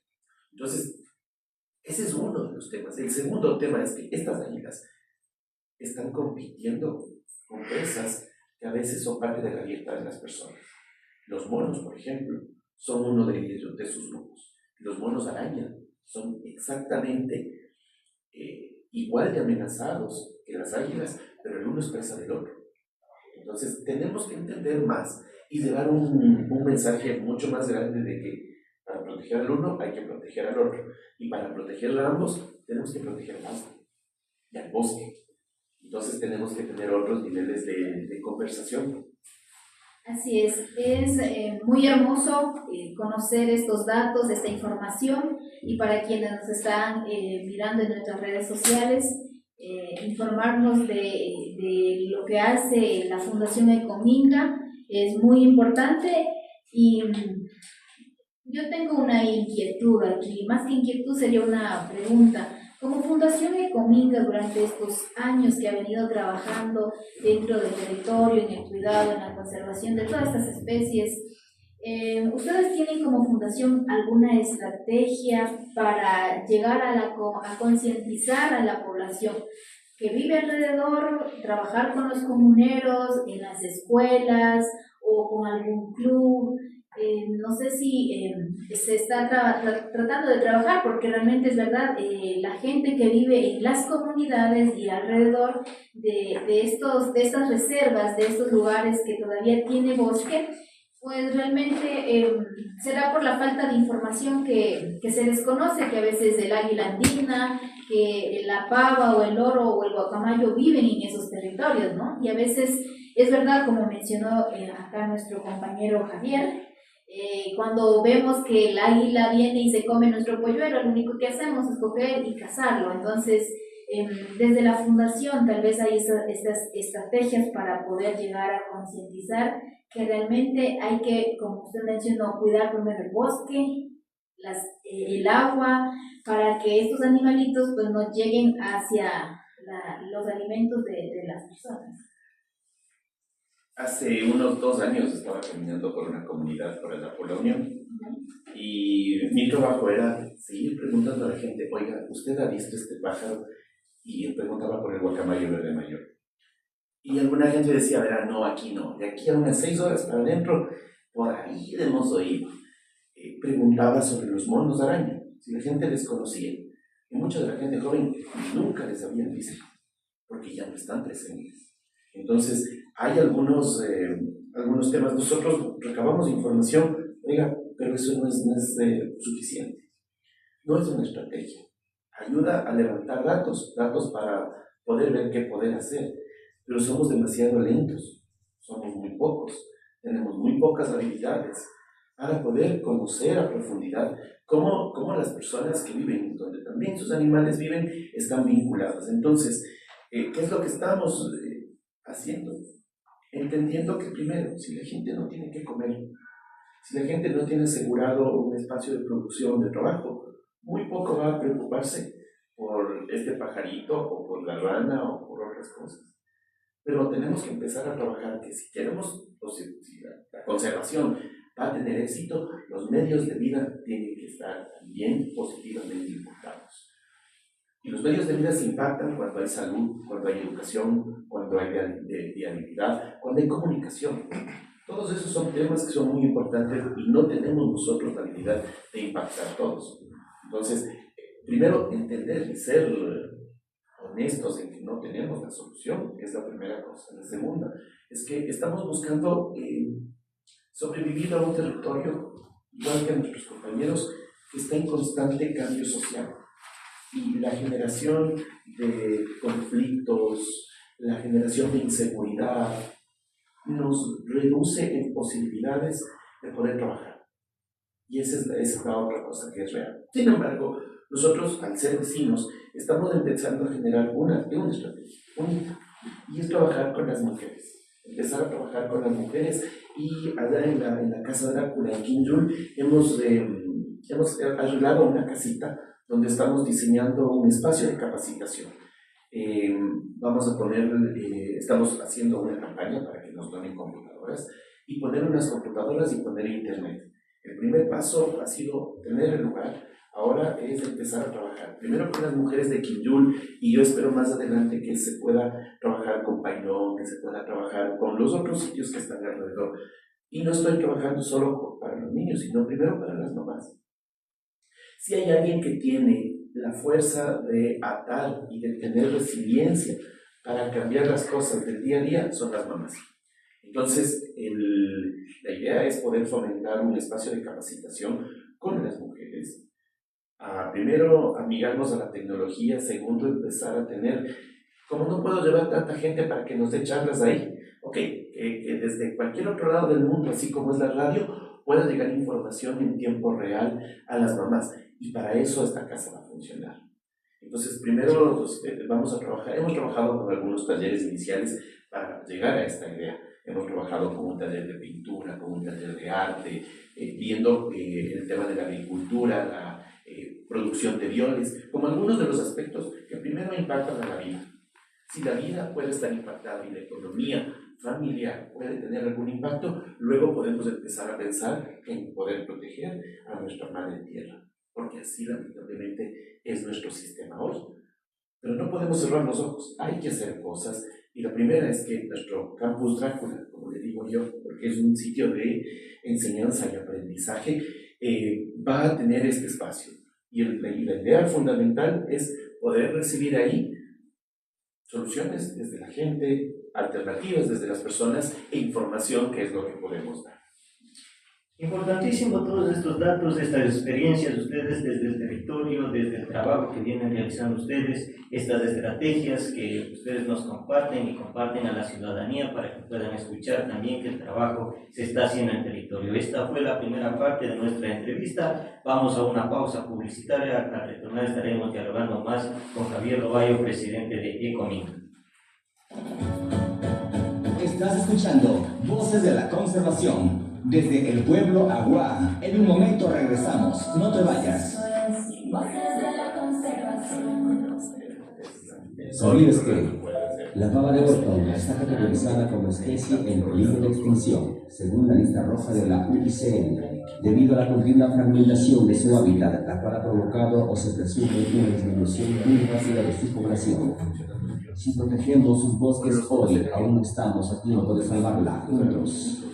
Entonces, ese es uno de los temas. El segundo tema es que estas águilas están compitiendo con presas que a veces son parte de la dieta de las personas. Los monos, por ejemplo, son uno de sus grupos. Los monos araña son exactamente igual de amenazados que las águilas, pero el uno es presa del otro. Entonces tenemos que entender más y llevar un mensaje mucho más grande de que para proteger al uno hay que proteger al otro, y para proteger a ambos tenemos que proteger al agua y al bosque. Entonces tenemos que tener otros niveles de conversación. Así es muy hermoso conocer estos datos, esta información, y para quienes nos están mirando en nuestras redes sociales, informarnos de lo que hace la Fundación Ecominga es muy importante. Y yo tengo una inquietud aquí, más que inquietud sería una pregunta. Como Fundación Ecominga, durante estos años que ha venido trabajando dentro del territorio, en el cuidado, en la conservación de todas estas especies, ¿ustedes tienen como fundación alguna estrategia para llegar a concientizar a la población que vive alrededor, trabajar con los comuneros en las escuelas o con algún club? No sé si se está tratando de trabajar, porque realmente es verdad, la gente que vive en las comunidades y alrededor de estas reservas, de estos lugares que todavía tiene bosque, pues realmente será por la falta de información que se desconoce, que a veces el águila andina, que la pava o el loro o el guacamayo viven en esos territorios, ¿no? Y a veces es verdad, como mencionó acá nuestro compañero Javier, cuando vemos que el águila viene y se come nuestro polluelo, lo único que hacemos es coger y cazarlo. Entonces, desde la fundación tal vez hay estas estrategias para poder llegar a concientizar que realmente hay que, como usted mencionó, cuidar primero el bosque, el agua, para que estos animalitos pues no lleguen hacia los alimentos de las personas. Hace unos 2 años estaba caminando por una comunidad por el Apolonio, y mi trabajo era seguir preguntando a la gente: oiga, ¿usted ha visto este pájaro? Y preguntaba por el guacamayo verde mayor. Y alguna gente decía: verá, no, aquí no, de aquí a unas 6 horas para adentro, por ahí hemos oído. Preguntaba sobre los monos araña, si la gente les conocía. Y mucha de la gente joven nunca les habían visto, porque ya no están presentes. Entonces, hay algunos temas. Nosotros recabamos información, oiga, pero eso no es suficiente. No es una estrategia. Ayuda a levantar datos para poder ver qué poder hacer. Pero somos demasiado lentos, somos muy pocos, tenemos muy pocas habilidades para poder conocer a profundidad cómo las personas que viven, donde también sus animales viven, están vinculadas. Entonces, ¿qué es lo que estamos haciendo? Entendiendo que primero, si la gente no tiene que comer, si la gente no tiene asegurado un espacio de producción, de trabajo, muy poco va a preocuparse por este pajarito o por la rana o por otras cosas. Pero tenemos que empezar a trabajar que si queremos, o si la conservación va a tener éxito, los medios de vida tienen que estar también positivamente impactados. Y los medios de vida se impactan cuando hay salud, cuando hay educación, cuando hay viabilidad, cuando hay comunicación. Todos esos son temas que son muy importantes y no tenemos nosotros la habilidad de impactar todos. Entonces, primero, entender y ser honestos en que no tenemos la solución, es la primera cosa. La segunda es que estamos buscando sobrevivir a un territorio, igual que a nuestros compañeros, que está en constante cambio social. Y la generación de conflictos, la generación de inseguridad, nos reduce en posibilidades de poder trabajar. Y esa es la otra cosa que es real. Sin embargo, nosotros, al ser vecinos, estamos empezando a generar una estrategia única, y es trabajar con las mujeres. Empezar a trabajar con las mujeres, y allá en la Casa Drácula, en Quinjul, hemos arreglado una casita donde estamos diseñando un espacio de capacitación. Estamos haciendo una campaña para que nos donen computadoras, y poner unas computadoras y poner internet. El primer paso ha sido tener el lugar. Ahora es empezar a trabajar primero con las mujeres de Quinjul, y yo espero más adelante que se pueda trabajar con Pailón, que se pueda trabajar con los otros sitios que están alrededor. Y no estoy trabajando solo para los niños, sino primero para las mamás. Si hay alguien que tiene la fuerza de atar y de tener resiliencia para cambiar las cosas del día a día son las mamás. Entonces, la idea es poder fomentar un espacio de capacitación con las mujeres. Primero, amigarnos a la tecnología. Segundo, empezar a tener, como no puedo llevar tanta gente para que nos dé charlas ahí, que desde cualquier otro lado del mundo, así como es la radio, pueda llegar información en tiempo real a las mamás. Y para eso esta casa va a funcionar. Entonces, primero vamos a trabajar, hemos trabajado con algunos talleres iniciales para llegar a esta idea. Hemos trabajado con un taller de pintura, con un taller de arte, viendo el tema de la agricultura, la producción de biones, como algunos de los aspectos que primero impactan a la vida. Si la vida puede estar impactada y la economía familiar puede tener algún impacto, luego podemos empezar a pensar en poder proteger a nuestra madre tierra, porque así lamentablemente es nuestro sistema hoy. Pero no podemos cerrar los ojos, hay que hacer cosas. Y la primera es que nuestro campus Drácula, como le digo yo, porque es un sitio de enseñanza y aprendizaje, va a tener este espacio. Y la idea fundamental es poder recibir ahí soluciones desde la gente, alternativas desde las personas e información, que es lo que podemos dar. Importantísimo todos estos datos, estas experiencias de ustedes desde el territorio, desde el trabajo que vienen realizando ustedes, estas estrategias que ustedes nos comparten y comparten a la ciudadanía para que puedan escuchar también que el trabajo se está haciendo en el territorio. Esta fue la primera parte de nuestra entrevista. Vamos a una pausa publicitaria. Al retornar estaremos dialogando más con Javier Roballo, presidente de Ecominga. Estás escuchando Voces de la Conservación. Desde el pueblo Agua. En un momento regresamos. No te vayas. Voces de la conservación. ¿Sabías que la pava de Orton está categorizada como especie en peligro de extinción, según la lista roja de la UICN, debido a la continua fragmentación de su hábitat, la cual ha provocado o se presume una disminución muy rápida de su población? Si protegemos sus bosques hoy, aún estamos a tiempo de salvarla juntos.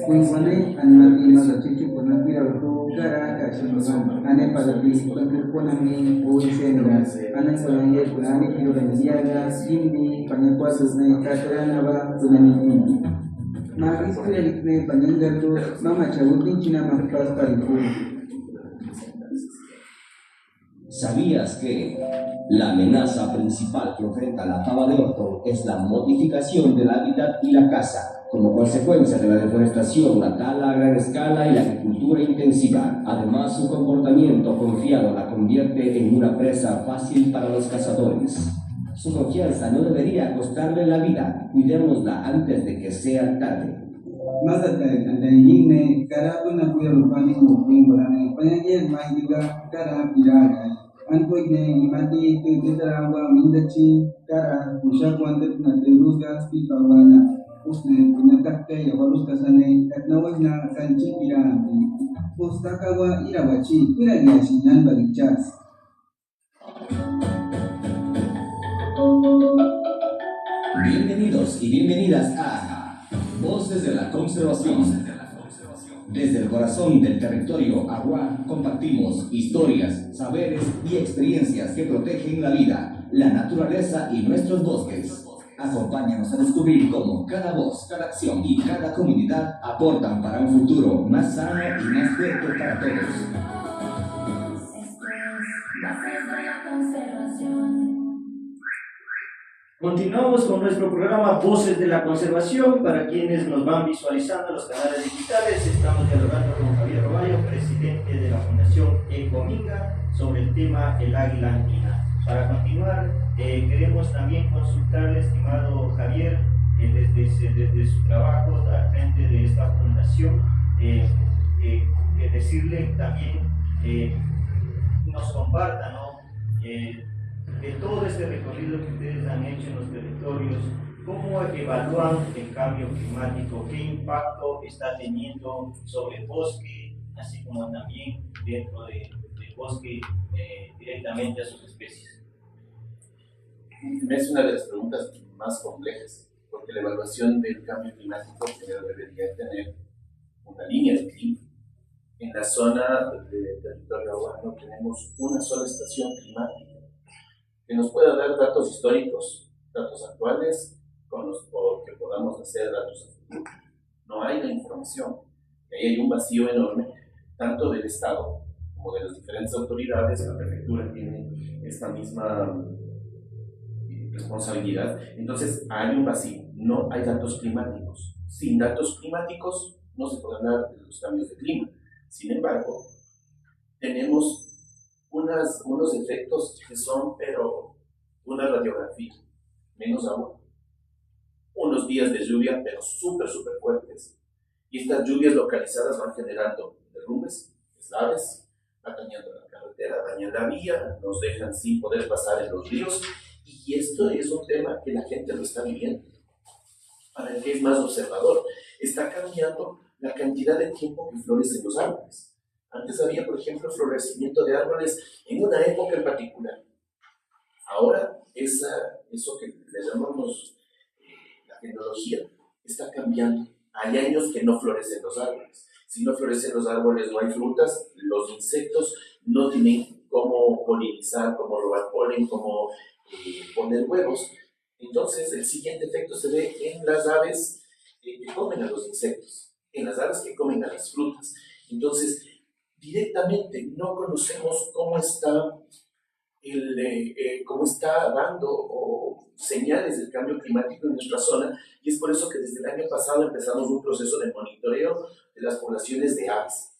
Kuingwane anmati masachichi puna kira utu gara kashimagan ane padati pangkirponami uisenga ane sonaye punani kiro rendiaga indi panyakwasune katranaba punani mari kuyalikne panyangartu mama chawutin china makas pariku. ¿Sabías que la amenaza principal que enfrenta la pava de Orton es la modificación del hábitat y la caza, como consecuencia de la deforestación, la tala a gran escala y la agricultura intensiva? Además, su comportamiento confiado la convierte en una presa fácil para los cazadores. Su confianza no debería costarle la vida. Cuidémosla antes de que sea tarde. Más de cara una cuida lupani mukimborane panyagel mahiga cara piraga ankoine imati tetarawa mindachi cara ushakwante na terusga spipawana usne punatakte yawaluska sane katnawajna kanchi pirami postakawa irawachi piragi nan bagichas. Bienvenidos y bienvenidas a Voces de la Conservación. Desde el corazón del territorio Agua compartimos historias, saberes y experiencias que protegen la vida, la naturaleza y nuestros bosques. Acompáñanos a descubrir cómo cada voz, cada acción y cada comunidad aportan para un futuro más sano y más fuerte para todos. Esto es Voces de la Conservación. Continuamos con nuestro programa Voces de la Conservación. Para quienes nos van visualizando en los canales digitales, estamos dialogando con Javier Roballo, presidente de la Fundación Ecominga, sobre el tema El Águila Andina. Para continuar, queremos también consultarle, estimado Javier, desde su trabajo al frente de esta fundación, decirle también, nos comparta, ¿no? De todo este recorrido que ustedes han hecho en los territorios, ¿cómo evalúan el cambio climático? ¿Qué impacto está teniendo sobre el bosque, así como también dentro del bosque directamente a sus especies? Es una de las preguntas más complejas, porque la evaluación del cambio climático primero debería tener una línea de clima. En la zona del territorio aguano tenemos una sola estación climática que nos pueda dar datos históricos datos actuales o que podamos hacer datos a futuro. No hay la información. Y ahí hay un vacío enorme, tanto del Estado como de las diferentes autoridades. La prefectura tiene esta misma responsabilidad. Entonces hay un vacío, no hay datos climáticos. Sin datos climáticos no se puede hablar de los cambios de clima. Sin embargo, tenemos unos efectos que son, pero una radiografía, menos agua, unos días de lluvia, pero súper fuertes. Y estas lluvias localizadas van generando derrumbes, deslaves, van dañando la carretera, dañan la vía, nos dejan sin poder pasar en los ríos. Y esto es un tema que la gente lo está viviendo. Para el que es más observador, está cambiando la cantidad de tiempo que florecen los árboles. Antes había, por ejemplo, florecimiento de árboles en una época en particular. Ahora, eso que le llamamos la tecnología está cambiando. Hay años que no florecen los árboles. Si no florecen los árboles, no hay frutas, los insectos no tienen cómo polinizar, cómo robar polen, cómo poner huevos. Entonces, el siguiente efecto se ve en las aves que comen a los insectos, en las aves que comen a las frutas. Entonces, directamente no conocemos cómo está dando señales del cambio climático en nuestra zona, y es por eso que desde el año pasado empezamos un proceso de monitoreo de las poblaciones de aves.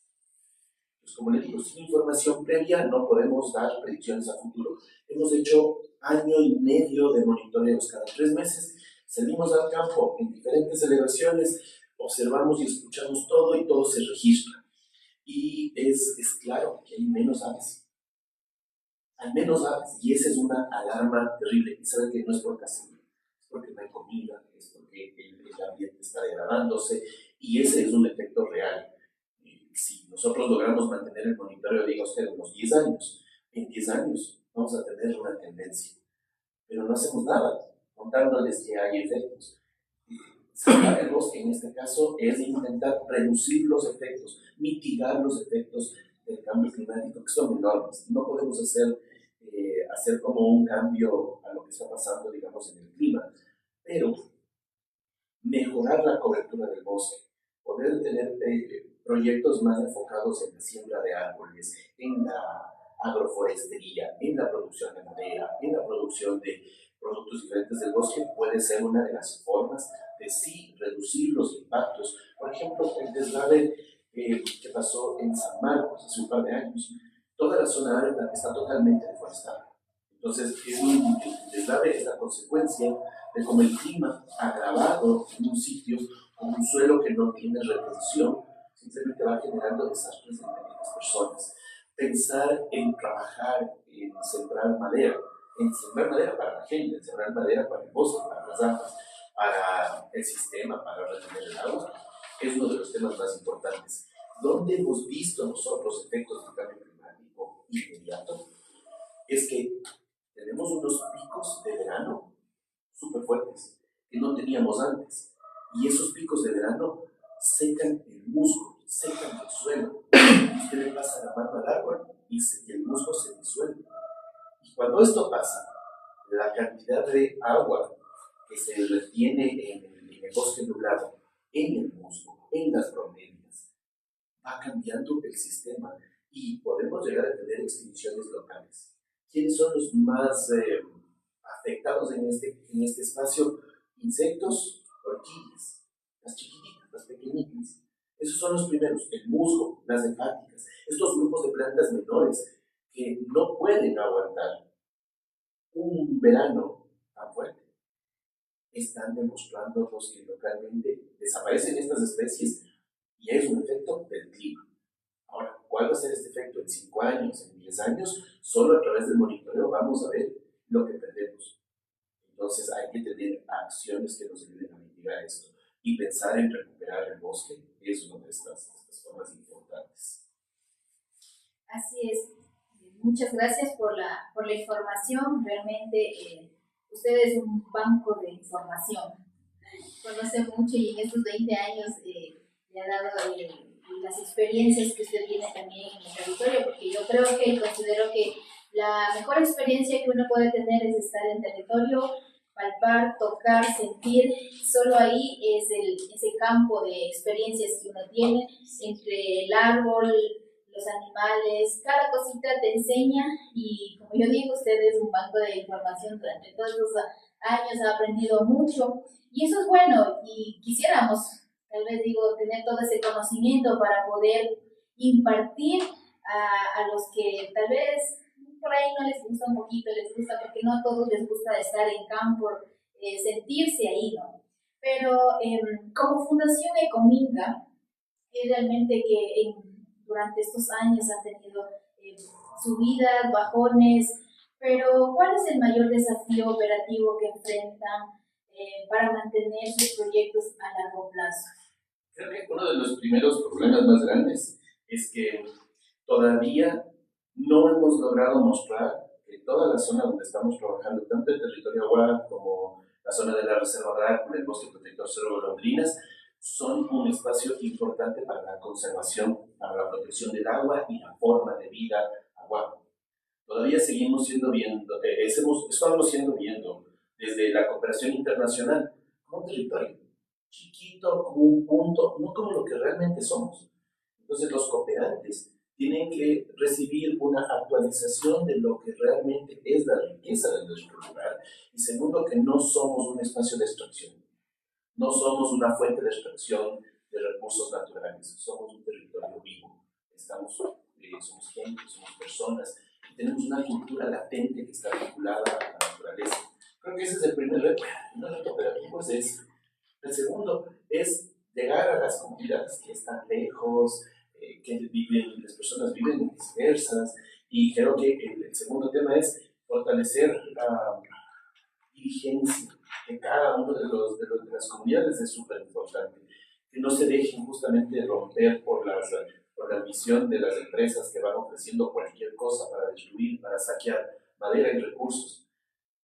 Pues como les digo, sin información previa no podemos dar predicciones a futuro. Hemos hecho 1 año y medio de monitoreos. Cada 3 meses salimos al campo en diferentes elevaciones, observamos y escuchamos todo y todo se registra. Y es claro que hay menos aves. Hay menos aves, y esa es una alarma terrible. Y saben que no es por casualidad, es porque no hay comida, es porque el ambiente está degradándose, y ese es un efecto real. Si nosotros logramos mantener el monitoreo, diga usted, unos 10 años, en 10 años vamos a tener una tendencia. Pero no hacemos nada, contándoles que hay efectos. Salvar el bosque en este caso es intentar reducir los efectos, mitigar los efectos del cambio climático, que son enormes. No podemos hacer como un cambio a lo que está pasando, digamos, en el clima, pero mejorar la cobertura del bosque, poder tener proyectos más enfocados en la siembra de árboles, en la agroforestería, en la producción de madera, en la producción de productos diferentes del bosque, puede ser una de las formas de sí reducir los impactos. Por ejemplo, el deslave que pasó en San Marcos hace un par de años, toda la zona alta está totalmente deforestada. Entonces, el deslave es la consecuencia de cómo el clima agravado en un sitio con un suelo que no tiene retención, simplemente va generando desastres en las personas. Pensar en trabajar, en sembrar madera para la gente, en sembrar madera para el bosque, para las aves, para el sistema, para retener el agua, es uno de los temas más importantes. ¿Dónde hemos visto nosotros efectos del cambio climático inmediato? Es que tenemos unos picos de verano súper fuertes que no teníamos antes. Y esos picos de verano secan el musgo, secan el suelo. Usted le pasa la mano al árbol y el musgo se disuelve. Y cuando esto pasa, la cantidad de agua que se retiene en el bosque nublado, en el musgo, en las bromelias, va cambiando el sistema y podemos llegar a tener extinciones locales. ¿Quiénes son los más afectados en este espacio? Insectos, orquídeas, las chiquititas, las pequeñitas. Esos son los primeros, el musgo, las hepáticas, estos grupos de plantas menores que no pueden aguantar un verano tan fuerte. Están demostrándonos que localmente desaparecen estas especies y es un efecto del clima. Ahora, ¿cuál va a ser este efecto en 5 años, en 10 años? Solo a través del monitoreo vamos a ver lo que perdemos. Entonces hay que tener acciones que nos ayuden a mitigar esto y pensar en recuperar el bosque es una de estas formas importantes. Así es. Muchas gracias por la información. Realmente usted es un banco de información. Conoce mucho y en estos 20 años le ha dado las experiencias que usted tiene también en el territorio, porque yo considero que la mejor experiencia que uno puede tener es estar en territorio palpar, tocar, sentir. Solo ahí es ese campo de experiencias que uno tiene entre el árbol, los animales, cada cosita te enseña y como yo digo, usted es un banco de información. Durante todos los años ha aprendido mucho y eso es bueno y quisiéramos, tal vez digo, tener todo ese conocimiento para poder impartir a los que tal vez por ahí no les gusta un poquito, les gusta porque no a todos les gusta estar en campo, sentirse ahí, ¿no? Pero como Fundación Ecominga, realmente que durante estos años han tenido subidas, bajones, pero ¿cuál es el mayor desafío operativo que enfrentan para mantener sus proyectos a largo plazo? Creo que uno de los primeros problemas más grandes es que todavía no hemos logrado mostrar que toda la zona donde estamos trabajando, tanto el territorio Aguá como la zona de la Reserva Drácula, el Bosque Protector Cerro Golondrinas, son un espacio importante para la conservación, para la protección del agua y la forma de vida agua. Todavía seguimos siendo viendo, estamos siendo viendo desde la cooperación internacional como un territorio chiquito, como un punto, no como lo que realmente somos. Entonces los cooperantes tienen que recibir una actualización de lo que realmente es la riqueza de nuestro lugar. Y segundo, que no somos un espacio de extracción. No somos una fuente de extracción de recursos naturales. Somos un territorio vivo. Somos gente, somos personas. Y tenemos una cultura latente que está vinculada a la naturaleza. Creo que ese es el primer reto. El reto operativo es ese. El segundo es llegar a las comunidades que están lejos, que las personas viven dispersas, y creo que el segundo tema es fortalecer la dirigencia de cada uno de las comunidades. Es súper importante que no se dejen justamente romper por la ambición de las empresas que van ofreciendo cualquier cosa para destruir, para saquear madera y recursos,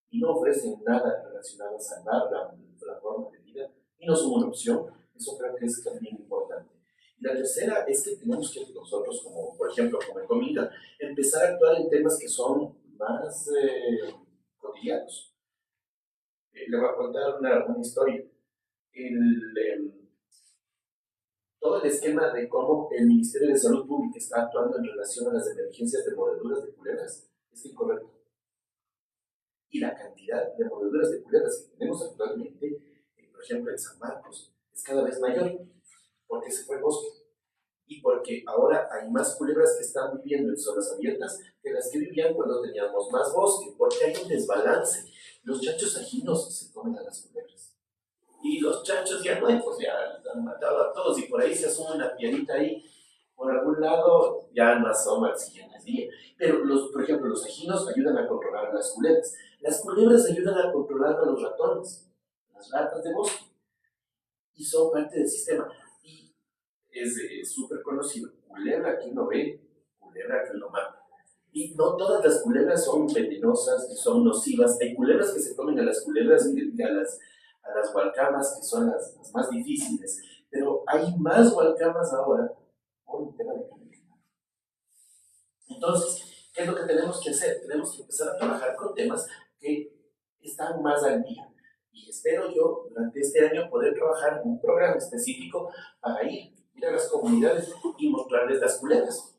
y no ofrecen nada relacionado a salvar la forma de vida y no son una opción. Eso creo que es también importante. Y la tercera es que tenemos que nosotros, como por ejemplo como Ecominga, empezar a actuar en temas que son más cotidianos. Le voy a contar una historia. Todo el esquema de cómo el Ministerio de Salud Pública está actuando en relación a las emergencias de mordeduras de culebras es incorrecto. Y la cantidad de mordeduras de culebras que tenemos actualmente, por ejemplo en San Marcos, es cada vez mayor, porque se fue el bosque y porque ahora hay más culebras que están viviendo en zonas abiertas que las que vivían cuando teníamos más bosque, porque hay un desbalance. Los chanchos ajinos se comen a las culebras y los chanchos ya no hay, pues ya han matado a todos, y por ahí se asoma una piedrita ahí por algún lado, ya no asoma al siguiente día. Pero por ejemplo los ajinos ayudan a controlar a las culebras ayudan a controlar a los ratones, las ratas de bosque, y son parte del sistema. Y es súper conocido: culebra que uno ve, culebra que uno mata. Y no todas las culebras son venenosas y son nocivas. Hay culebras que se comen a las culebras y a las hualcamas, que son las más difíciles. Pero hay más hualcamas ahora por el tema de cambio climático. Entonces, ¿qué es lo que tenemos que hacer? Tenemos que empezar a trabajar con temas que están más al día. Y espero yo, durante este año, poder trabajar en un programa específico para ir a las comunidades y mostrarles las culebras.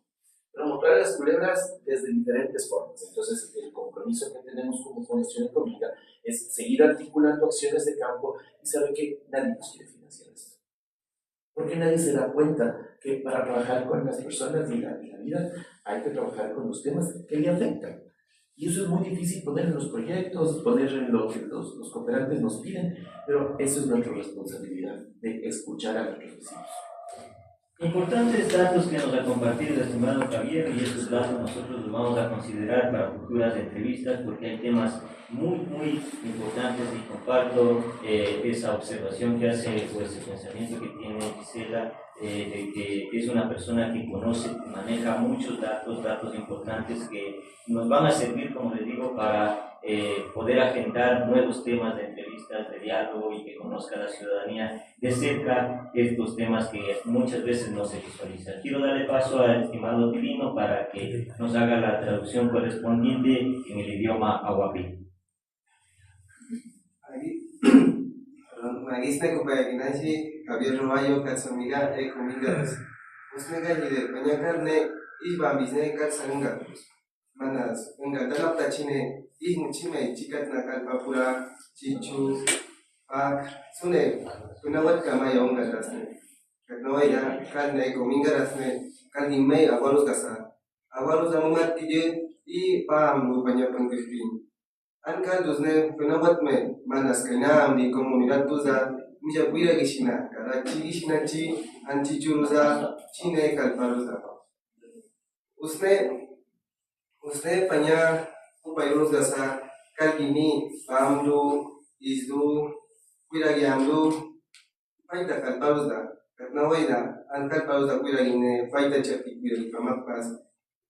Pero mostrar las culebras desde diferentes formas. Entonces, el compromiso que tenemos como Fundación Ecominga es seguir articulando acciones de campo, y sabe que nadie nos quiere financiar esto. Porque nadie se da cuenta que para trabajar con las personas y la vida hay que trabajar con los temas que le afectan. Y eso es muy difícil poner en los proyectos, poner en lo que los cooperantes nos piden, pero eso es nuestra responsabilidad, de escuchar a nuestros vecinos. Importantes datos que nos ha compartido el estimado Javier, y estos datos nosotros los vamos a considerar para futuras entrevistas, porque hay temas muy importantes, y comparto esa observación que hace, o ese pensamiento que tiene Gisela, de que es una persona que conoce, que maneja muchos datos importantes que nos van a servir, como les digo, para poder agendar nuevos temas de entrevistas, de diálogo, y que conozca la ciudadanía de cerca estos temas que muchas veces no se visualizan. Quiero darle paso al estimado Divino para que nos haga la traducción correspondiente en el idioma ahuapí. Magisna Copayaginasi, Javier Roballo, Catsamiga, Ecomigas. Usne Gallide, Paña Carne, y Bambisne, Catsangatus. Manas, Ungatalap Tachine, y Muchime, Chicat Nakalpapura, Chichu, Pak, Sune, Tunawat Kamaya Ungatasne. Katnawaya, Carne, Ecomingarasne, Kaldime, Abuelos Gasa. Abuelos Amumat Tije, y Pam, Lupanya Pangifin. Anka dusne penawat me manas kena di komunidad tuza mija puira gishina kada chi gishina chi anchi churuza chine kalparuza usne panya upayurus gasa kalgini amdu izdu puira giamdu paita kalparuza katnawaida an kalparuza puira gine paita chapti puira gipamakpas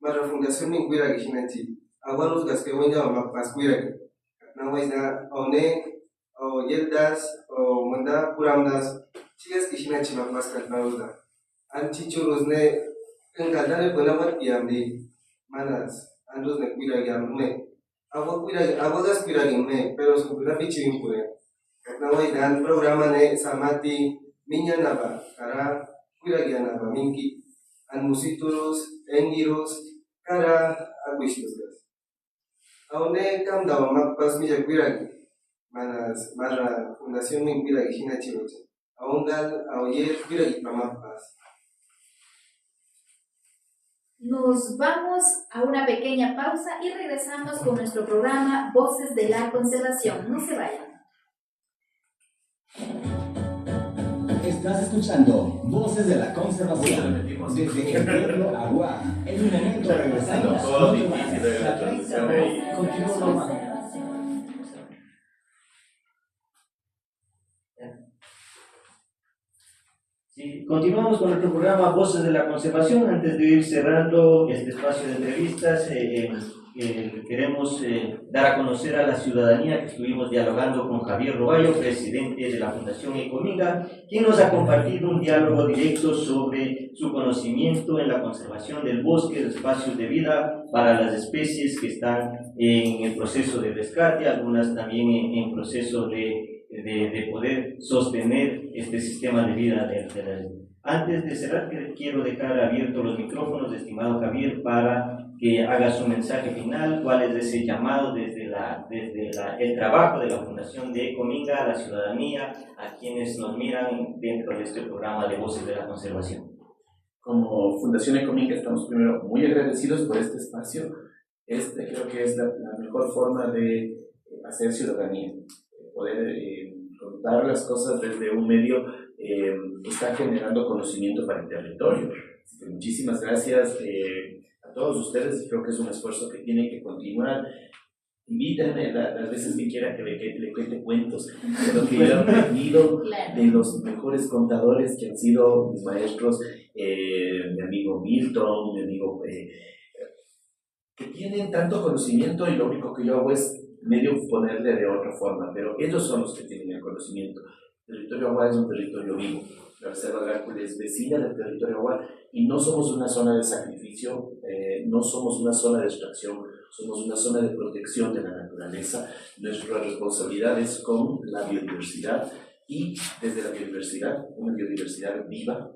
mara fundación ni puira gishina chi abuelos gaske wenda mamakpas puira Nawaida one o yeldas o manda puramdas chicas kishina chima pascal pauda anchi churusne encantane ponawat yamdi manas andos ne cuida yamme aguas cuida yamme pero su cuida pichim pure nawaida programa ne samati minya naba kara cuida yanaba minki an musiturus engiros kara aguishtos Aune kam dawa makpas mija kuiragi manas marra fundación min kuiragi hina chiroche aungal auyer kuiragi pamakpas. Nos vamos a una pequeña pausa y regresamos con nuestro programa Voces de la Conservación. No se vayan. Estás escuchando Voces de la Conservación desde el pueblo Agua. En un momento regresamos. Todo difícil de la traducción ahí. Continúa normal. Sí, continuamos con nuestro programa Voces de la Conservación. Antes de ir cerrando este espacio de entrevistas, queremos dar a conocer a la ciudadanía que estuvimos dialogando con Javier Roballo, presidente de la Fundación Ecominga, quien nos ha compartido un diálogo directo sobre su conocimiento en la conservación del bosque, de espacios de vida para las especies que están en el proceso de rescate, algunas también en proceso de poder sostener este sistema de vida de la. Antes de cerrar, quiero dejar abiertos los micrófonos, estimado Javier, para que haga su mensaje final, cuál es ese llamado desde el trabajo de la Fundación de Ecominga a la ciudadanía, a quienes nos miran dentro de este programa de Voces de la Conservación. Como Fundación Ecominga estamos primero muy agradecidos por este espacio. Creo que es la mejor forma de hacer ciudadanía, poder contar las cosas desde un medio que está generando conocimiento para el territorio. Así que muchísimas gracias a todos ustedes. Creo que es un esfuerzo que tiene que continuar. Invítenme las veces que quiera que le cuente cuentos de lo que yo he aprendido de los mejores contadores que han sido mis maestros, mi amigo Milton, mi amigo que tienen tanto conocimiento, y lo único que yo hago es medio ponerle de otra forma, pero ellos son los que tienen el conocimiento. El territorio Agua es un territorio vivo. La Reserva Drácula es vecina del territorio Agua y no somos una zona de sacrificio, no somos una zona de extracción, somos una zona de protección de la naturaleza. Nuestra responsabilidad es con la biodiversidad, y desde la biodiversidad, una biodiversidad viva,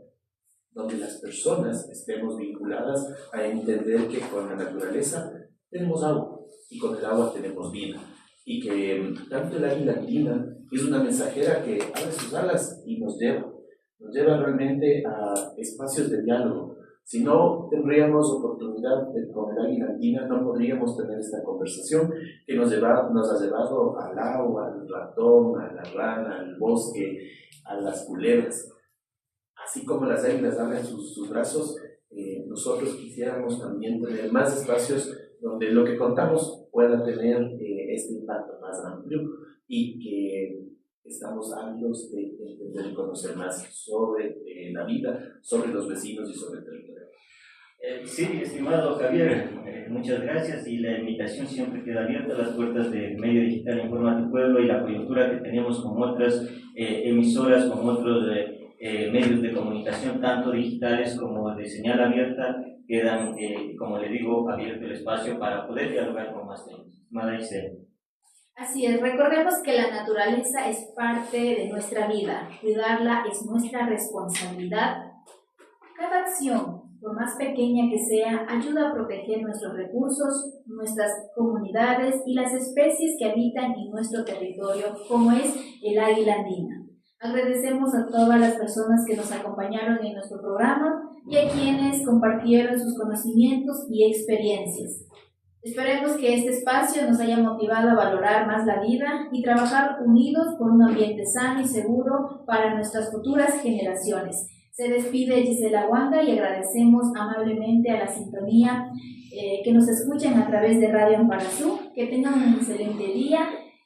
donde las personas estemos vinculadas a entender que con la naturaleza tenemos agua y con el agua tenemos vida, y que tanto el águila andina es una mensajera que abre sus alas y nos lleva realmente a espacios de diálogo. Si no tendríamos oportunidad con el águila andina, no podríamos tener esta conversación que nos ha llevado al agua, al ratón, a la rana, al bosque, a las culebras. Así como las águilas abren sus brazos, nosotros quisiéramos también tener más espacios donde lo que contamos pueda tener este impacto más amplio, y que estamos ávidos de entender y conocer más sobre la vida, sobre los vecinos y sobre el territorio. Sí, estimado Javier, muchas gracias, y la invitación siempre queda abierta. Las puertas del medio digital Informa tu Pueblo y la coyuntura que tenemos con otras emisoras, con otros medios de comunicación, tanto digitales como de señal abierta, quedan, como le digo, abierto el espacio para poder dialogar con más temas. Así es, recordemos que la naturaleza es parte de nuestra vida, cuidarla es nuestra responsabilidad. Cada acción, por más pequeña que sea, ayuda a proteger nuestros recursos, nuestras comunidades y las especies que habitan en nuestro territorio, como es el águila andina. Agradecemos a todas las personas que nos acompañaron en nuestro programa y a quienes compartieron sus conocimientos y experiencias. Esperemos que este espacio nos haya motivado a valorar más la vida y trabajar unidos por un ambiente sano y seguro para nuestras futuras generaciones. Se despide Gisela Wanga y agradecemos amablemente a la sintonía que nos escuchen a través de Radio Amparasú. Que tengan un excelente día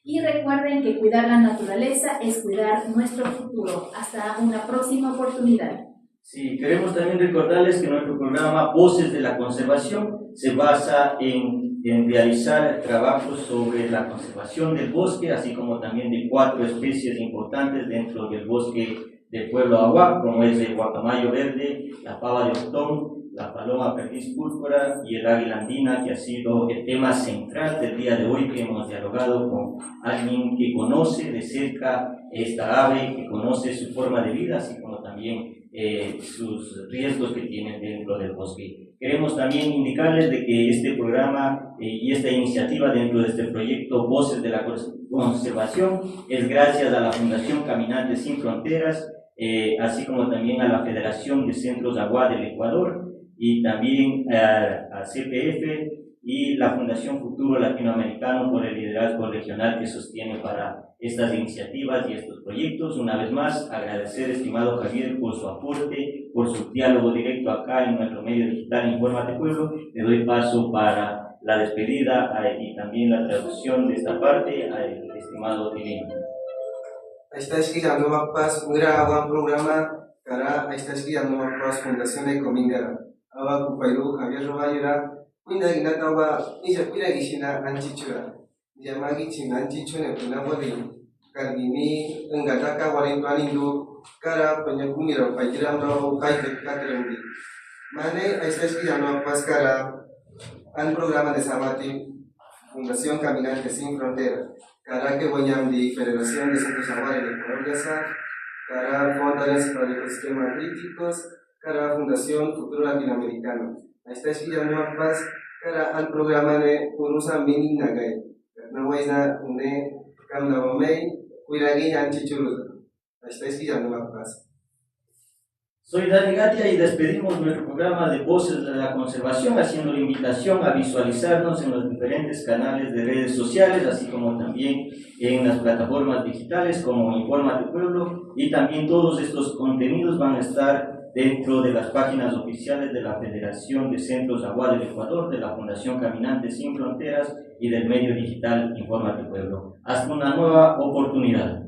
y recuerden que cuidar la naturaleza es cuidar nuestro futuro. Hasta una próxima oportunidad. Sí, queremos también recordarles que nuestro programa Voces de la Conservación se basa en realizar trabajos sobre la conservación del bosque, así como también de 4 especies importantes dentro del bosque del pueblo Aguá, como es el guacamayo verde, la pava de Octón, la paloma perdiz púrpura y el águila andina, que ha sido el tema central del día de hoy, que hemos dialogado con alguien que conoce de cerca esta ave, que conoce su forma de vida, así como también sus riesgos que tienen dentro del bosque. Queremos también indicarles de que este programa y esta iniciativa dentro de este proyecto Voces de la Conservación es gracias a la Fundación Caminantes Sin Fronteras, así como también a la Federación de Centros Aguá del Ecuador y también a CPF y la Fundación Futuro Latinoamericano por el liderazgo regional que sostiene para estas iniciativas y estos proyectos. Una vez más, agradecer, estimado Javier, por su aporte, por su diálogo directo acá en nuestro medio digital Infórmate Pueblo. Le doy paso para la despedida y también la traducción de esta parte al estimado Divino. Está escribiendo mapas, mira un programa, cara, está escribiendo mapas Fundación Ecomingara. Ahora, Kupairu, Javier Robayura, Kuina Ginatawa, Ija Kuina Gishina, Anchichura. Yamagi China, Anchichune, Punaboli, Kardini, Engataka, Warintuanindu, Cara, Penyakumira, Pairamro, Kaitek, Katrendi. Mane, está escribiendo mapas, cara, un programa de Samati, Fundación Caminantes Sin Fronteras. Cara que voyam de Federación de Centros Aguá del Ecuador, cara Fondaciones para Ecosistemas Críticos, cara Fundación Futuro Latinoamericano. Esta es la nueva paz, cara al programa de Urusa Mini Nagay. No voy a une Kamnawamei, Kuiragi Anchichuruza. Esta es la nueva paz. Soy Dani Gatia y despedimos nuestro programa de Voces de la Conservación haciendo la invitación a visualizarnos en los diferentes canales de redes sociales, así como también en las plataformas digitales como Infórmate Pueblo, y también todos estos contenidos van a estar dentro de las páginas oficiales de la Federación de Centros Aguá del Ecuador, de la Fundación Caminantes Sin Fronteras y del medio digital Infórmate Pueblo. Hasta una nueva oportunidad.